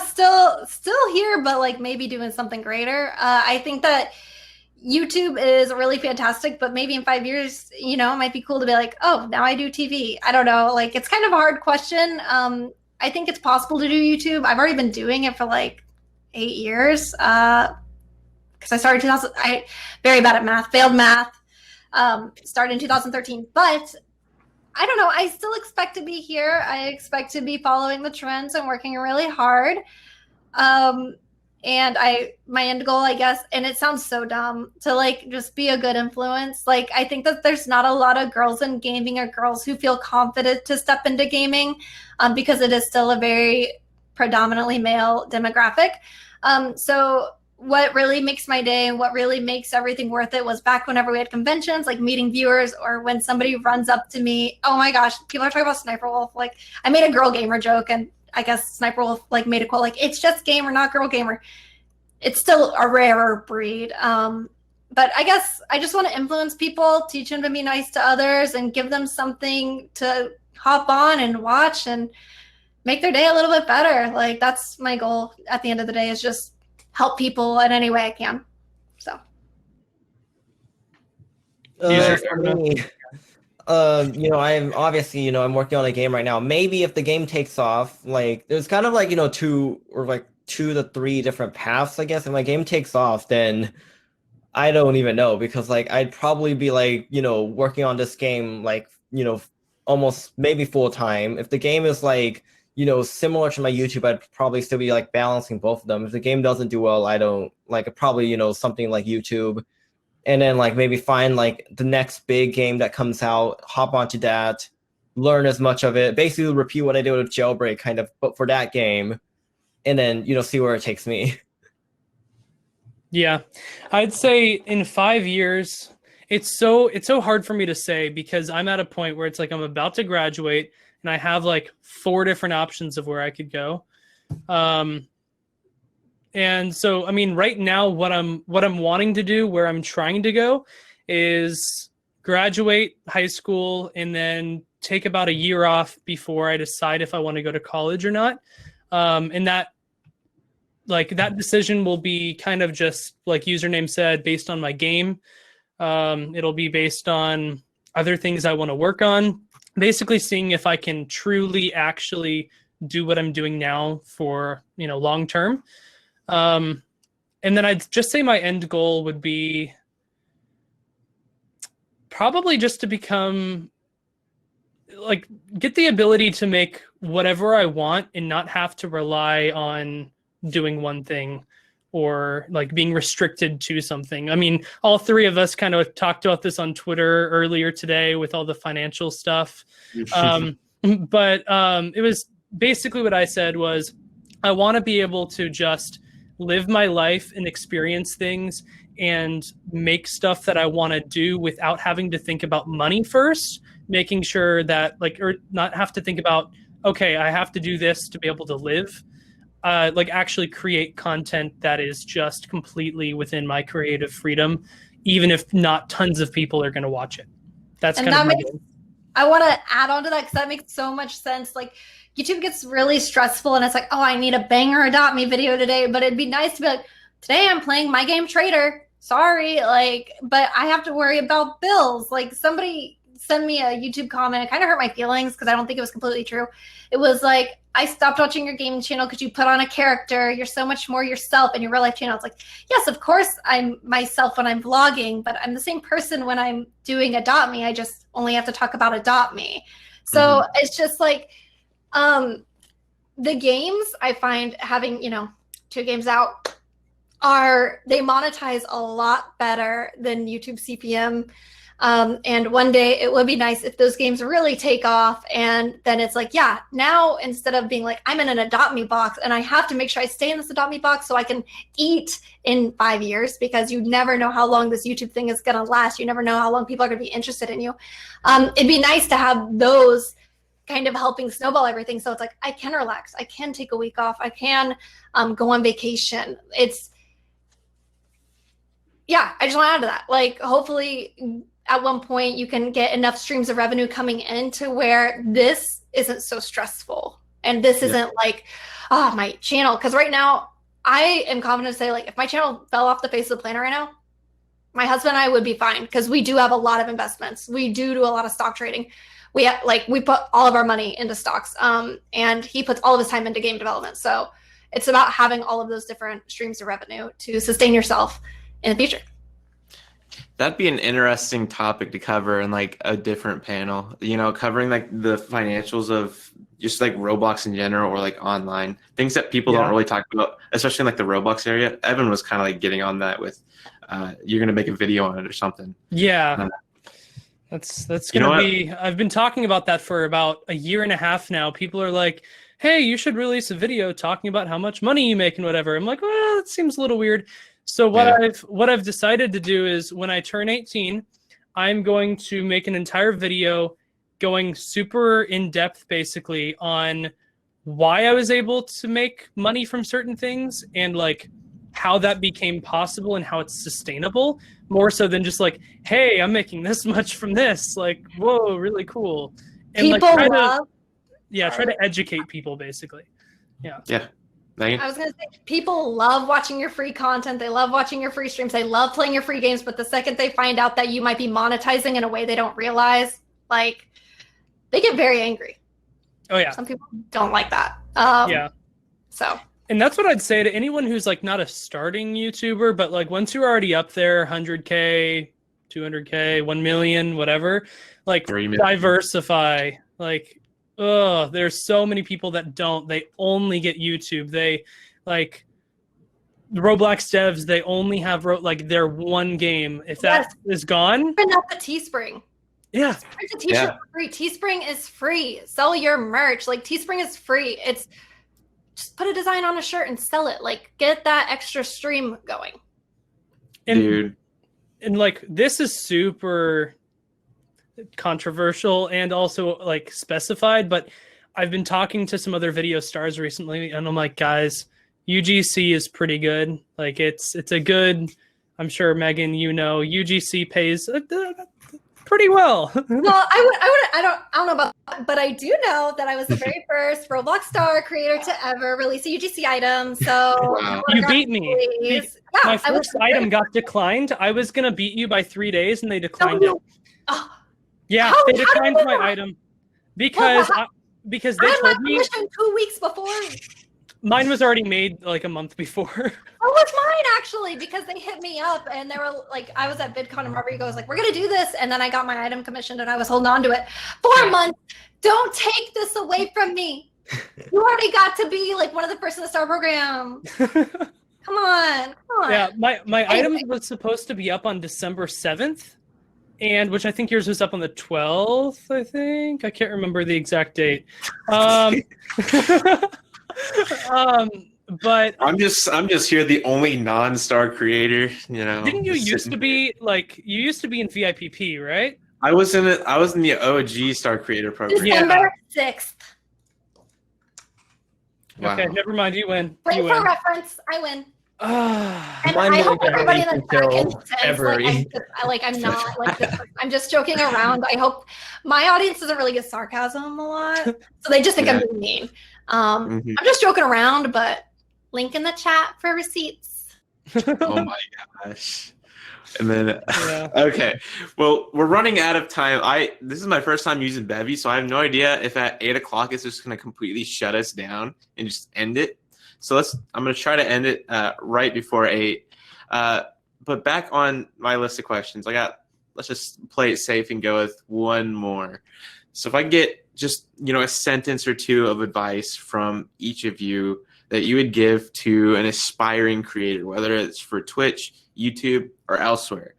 Still here, but like maybe doing something greater. I think that YouTube is really fantastic, but maybe in 5 years, it might be cool to be like, oh, now I do TV. I don't know. Like, it's kind of a hard question. I think it's possible to do YouTube. I've already been doing it for like 8 years. Because I started 2000. I very bad at math, failed math. Started in 2013, but I don't know. I still expect to be here. I expect to be following the trends and working really hard. And my end goal, I guess, and it sounds so dumb, to like just be a good influence. Like, I think that there's not a lot of girls in gaming or girls who feel confident to step into gaming, because it is still a very predominantly male demographic. So what really makes my day and what really makes everything worth it was back whenever we had conventions, like meeting viewers, or when somebody runs up to me. Oh my gosh, people are talking about Sniper Wolf. Like, I made a girl gamer joke, and I guess Sniper Wolf like made a quote like, it's just gamer, not girl gamer. It's still a rarer breed. But I guess I just want to influence people, teach them to be nice to others, and give them something to hop on and watch and make their day a little bit better. Like, that's my goal at the end of the day, is just help people in any way I can. So. For me, I'm obviously, I'm working on a game right now. Maybe if the game takes off, like, there's kind of like, 2 to 3 different paths, I guess. If my game takes off, then I don't even know, because like I'd probably be like, working on this game like, almost maybe full time. If the game is like, similar to my YouTube, I'd probably still be like balancing both of them. If the game doesn't do well, I don't like, probably, something like YouTube. And then like maybe find like the next big game that comes out, hop onto that, learn as much of it, basically repeat what I did with Jailbreak kind of, but for that game, and then, see where it takes me. Yeah, I'd say in 5 years, it's so hard for me to say, because I'm at a point where it's like I'm about to graduate and I have like 4 different options of where I could go. And so, I mean, right now, what I'm wanting to do, where I'm trying to go, is graduate high school and then take about a year off before I decide if I want to go to college or not. And that decision will be kind of just like Username said, based on my game. It'll be based on other things I want to work on. Basically, seeing if I can truly actually do what I'm doing now for long term. And then I'd just say my end goal would be probably just to become, like, get the ability to make whatever I want and not have to rely on doing one thing or like being restricted to something. I mean, all 3 of us kind of talked about this on Twitter earlier today with all the financial stuff. But it was basically what I said was, I want to be able to just live my life and experience things and make stuff that I want to do without having to think about money first, making sure that or not have to think about, okay, I have to do this to be able to live. Actually create content that is just completely within my creative freedom, even if not tons of people are going to watch it. That's kind of my goal. I want to add on to that, because that makes so much sense. Like, YouTube gets really stressful, and it's like, oh, I need a banger Adopt Me video today, but it'd be nice to be like, today I'm playing My Game Trader. Sorry, but I have to worry about bills. Like, somebody sent me a YouTube comment. It kind of hurt my feelings because I don't think it was completely true. It was like, I stopped watching your game channel because you put on a character. You're so much more yourself in your real life channel. It's like, yes, of course I'm myself when I'm vlogging, but I'm the same person when I'm doing Adopt Me. I just only have to talk about Adopt Me. So It's just like, the games, I find having, 2 games out, they monetize a lot better than YouTube CPM. And one day it would be nice if those games really take off, and then it's like, yeah, now instead of being like, I'm in an Adopt Me box and I have to make sure I stay in this Adopt Me box so I can eat in 5 years, because you never know how long this YouTube thing is going to last. You never know how long people are going to be interested in you. It'd be nice to have those kind of helping snowball everything. So it's like, I can relax. I can take a week off. I can go on vacation. I just want to add to that. Like, hopefully at one point you can get enough streams of revenue coming in to where this isn't so stressful. And this isn't like, oh, my channel. Because right now I am confident to say, like, if my channel fell off the face of the planet right now, My husband and I would be fine because we do have a lot of investments. We do a lot of stock trading. We put all of our money into stocks, and he puts all of his time into game development. So it's about having all of those different streams of revenue to sustain yourself in the future. That'd be an interesting topic to cover in like a different panel, you know, covering like the financials of just like Roblox in general, or like online things that people don't really talk about, especially in like the Roblox area. Evan was kind of like getting on that with, you're going to make a video on it or something. Yeah. That's going to be, I've been talking about that for about a year and a half now. People are like, hey, you should release a video talking about how much money you make and whatever. I'm like, well, it seems a little weird. So what I've decided to do is when I turn 18, I'm going to make an entire video going super in depth basically on why I was able to make money from certain things and like how that became possible and how it's sustainable, more so than just like, hey, I'm making this much from this. Like, whoa, really cool. And people like try to educate people basically. Yeah. Yeah. Megan? I was going to say, people love watching your free content. They love watching your free streams. They love playing your free games. But the second they find out that you might be monetizing in a way they don't realize, like, they get very angry. Oh, yeah. Some people don't like that. Yeah. So. And that's what I'd say to anyone who's like not a starting YouTuber, but like once you're already up there, 100K, 200K, 1 million, whatever, like diversify. Like, oh, there's so many people that don't. They only get YouTube. They like the Roblox devs. They only have like their one game. If that is gone, open up a Teespring. Yeah, it's a T-shirt for free. Teespring is free. Sell your merch. Like Teespring is free. It's just put a design on a shirt and sell it. Like get that extra stream going. Dude, and like this is super controversial and also like specified, but I've been talking to some other video stars recently and I'm like, guys, UGC is pretty good. Like it's a good, I'm sure Megan, you know, UGC pays pretty well. Well, I don't know about that, but I do know that I was the very first Roblox star creator to ever release a UGC item. So wow. You beat me. My first item got declined. I was gonna beat you by 3 days and they declined it. Oh. Yeah, they declined my item because because they told me 2 weeks before. Mine was already made like a month before. So was mine actually, because they hit me up and they were like, I was at VidCon and Rodrigo was like, we're gonna do this, and then I got my item commissioned and I was holding on to it 4 months. Don't take this away from me. You already got to be like one of the first in the star program. Come on. Yeah, my item was supposed to be up on December 7th. And which I think yours was up on the 12th, I think. I can't remember the exact date. But I'm just here, the only non-star creator, you know. Didn't you used to be like you used to be in VIPP, right? I was in the OG star creator program. December 6th. Wow. Okay, never mind, you win. Wait for reference, I win. And I hope everybody in the chat can sense, I'm not like this. I'm just joking around. I hope my audience doesn't really get sarcasm a lot, so they just think I'm being mean. I'm just joking around, but link in the chat for receipts. Oh my gosh. And then okay, well, we're running out of time. This is my first time using Bevy, so I have no idea if at 8 o'clock it's just going to completely shut us down and just end it. So I'm going to try to end it right before 8. But back on my list of questions, let's just play it safe and go with one more. So if I get just, a sentence or two of advice from each of you that you would give to an aspiring creator, whether it's for Twitch, YouTube, or elsewhere,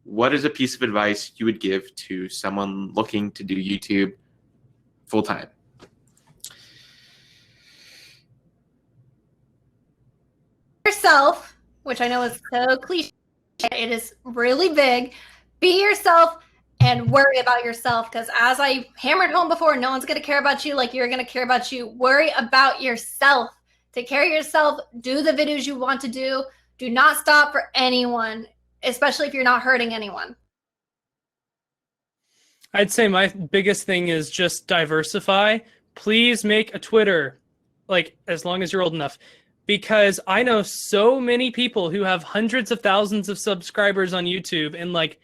what is a piece of advice you would give to someone looking to do YouTube full time? Yourself, which I know is so cliche, it is really big. Be yourself and worry about yourself, because as I hammered home before, no one's going to care about you like you're going to care about you. Worry about yourself. Take care of yourself. Do the videos you want to do. Do not stop for anyone, especially if you're not hurting anyone. I'd say my biggest thing is just diversify. Please make a Twitter, like as long as you're old enough. because I know so many people who have hundreds of thousands of subscribers on YouTube and like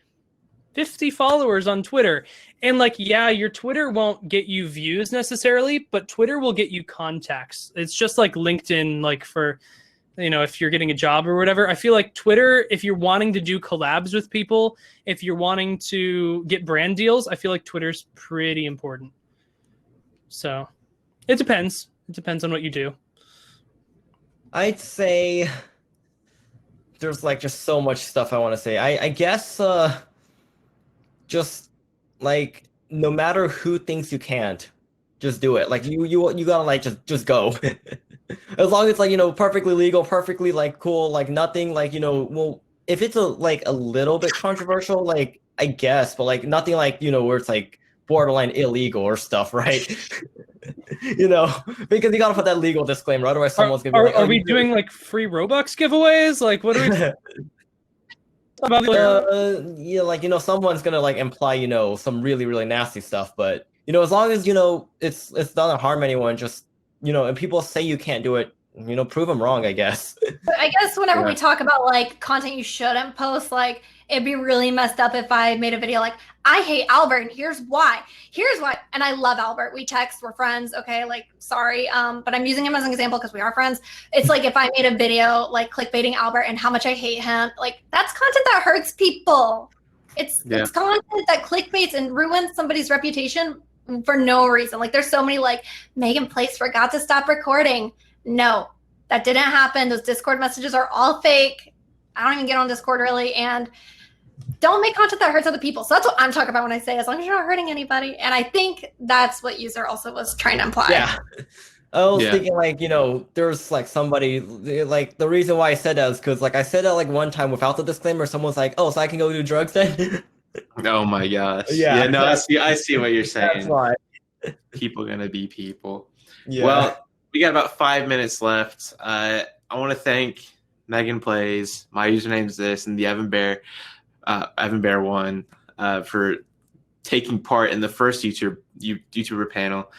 50 followers on Twitter. And like, yeah, your Twitter won't get you views necessarily, but Twitter will get you contacts. It's just like LinkedIn, like for, you know, if you're getting a job or whatever. I feel like Twitter, if you're wanting to do collabs with people, if you're wanting to get brand deals, I feel like Twitter's pretty important. So it depends. It depends on what you do. I'd say there's like just so much stuff I want to say. I guess just like no matter who thinks you can't, just do it. Like you gotta like just go. As long as it's like, you know, perfectly legal, perfectly like cool, like nothing like, you know, well, if it's a little bit controversial, like I guess, but like nothing like, you know, where it's like borderline illegal or stuff, right? You know, because you gotta put that legal disclaimer, otherwise someone's gonna be like, are we doing like free Robux giveaways? Like, what are we? Yeah, like, you know, someone's gonna like imply, you know, some really, really nasty stuff, but you know, as long as, you know, it's doesn't harm anyone, just, you know, and people say you can't do it, you know, prove them wrong, I guess. I guess whenever we talk about like content you shouldn't post, like it'd be really messed up if I made a video like, I hate Albert and here's why. And I love Albert. We text, we're friends. Okay, like sorry. But I'm using him as an example because we are friends. It's like if I made a video like clickbaiting Albert and how much I hate him, like that's content that hurts people. It's content that clickbaits and ruins somebody's reputation for no reason. Like there's so many like Megan Place forgot to stop recording. No, that didn't happen. Those Discord messages are all fake. I don't even get on Discord really. And don't make content that hurts other people. So that's what I'm talking about when I say as long as you're not hurting anybody. And I think that's what user also was trying to imply. Yeah. I was thinking like, you know, there's like somebody, like the reason why I said that is because like I said that like one time without the disclaimer, someone's like, oh, so I can go do drugs then? Oh my gosh. Yeah, no, I see what you're saying. That's why. People gonna be people. Yeah. Well, we got about 5 minutes left. I want to thank Megan Plays, my username's this, and the Evan Bear 1 for taking part in the first YouTuber panel.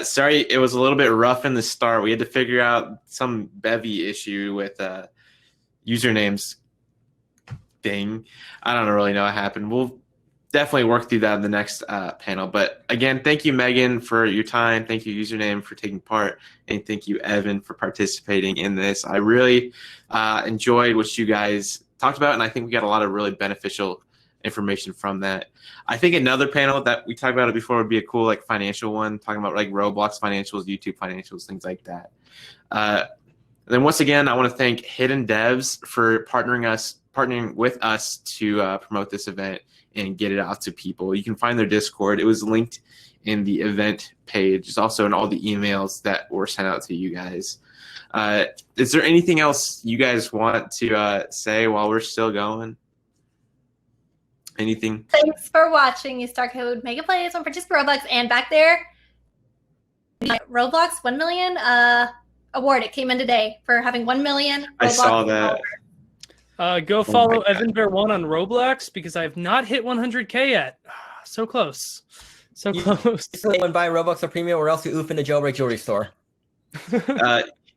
Sorry, it was a little bit rough in the start. We had to figure out some bevy issue with usernames thing. I don't really know what happened. We'll definitely work through that in the next panel. But again, thank you, Megan, for your time. Thank you, Username, for taking part. And thank you, Evan, for participating in this. I really enjoyed what you guys talked about, and I think we got a lot of really beneficial information from that. I think another panel that we talked about it before would be a cool like financial one, talking about like Roblox financials, YouTube financials, things like that. And then once again, I want to thank Hidden Devs for partnering with us to promote this event and get it out to people. You can find their Discord. It was linked in the event page. It's also in all the emails that were sent out to you guys. Is there anything else you guys want to say while we're still going? Anything? Thanks for watching. Use star code Mega Plays on purchase Roblox. And back there, Roblox 1 million award. It came in today for having 1 million. Roblox I saw that. Go follow Evan Bear 1 on Roblox because I have not hit 100K yet. So close. So close. When buying Robux or Premium, or else you oof in the Jailbreak jewelry store.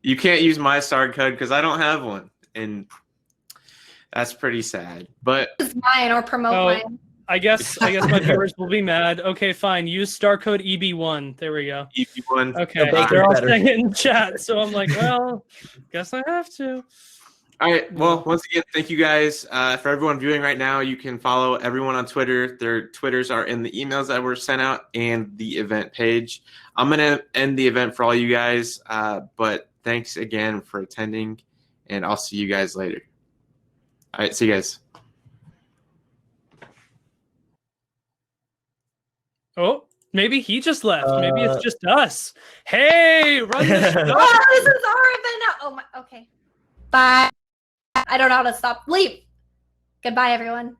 You can't use my star code because I don't have one, and that's pretty sad. But use mine or promote mine. I guess my viewers will be mad. Okay, fine. Use star code EB1. There we go. EB1. Okay, they're all saying it in chat, so I'm like, well, guess I have to. All right. Well, once again, thank you guys. For everyone viewing right now, you can follow everyone on Twitter. Their Twitters are in the emails that were sent out and the event page. I'm going to end the event for all you guys, but thanks again for attending, and I'll see you guys later. All right. See you guys. Oh, maybe he just left. Maybe it's just us. Hey, run the show. Oh, this is our event now. Oh, my. Okay. Bye. I don't know how to stop. Leave. Goodbye, everyone.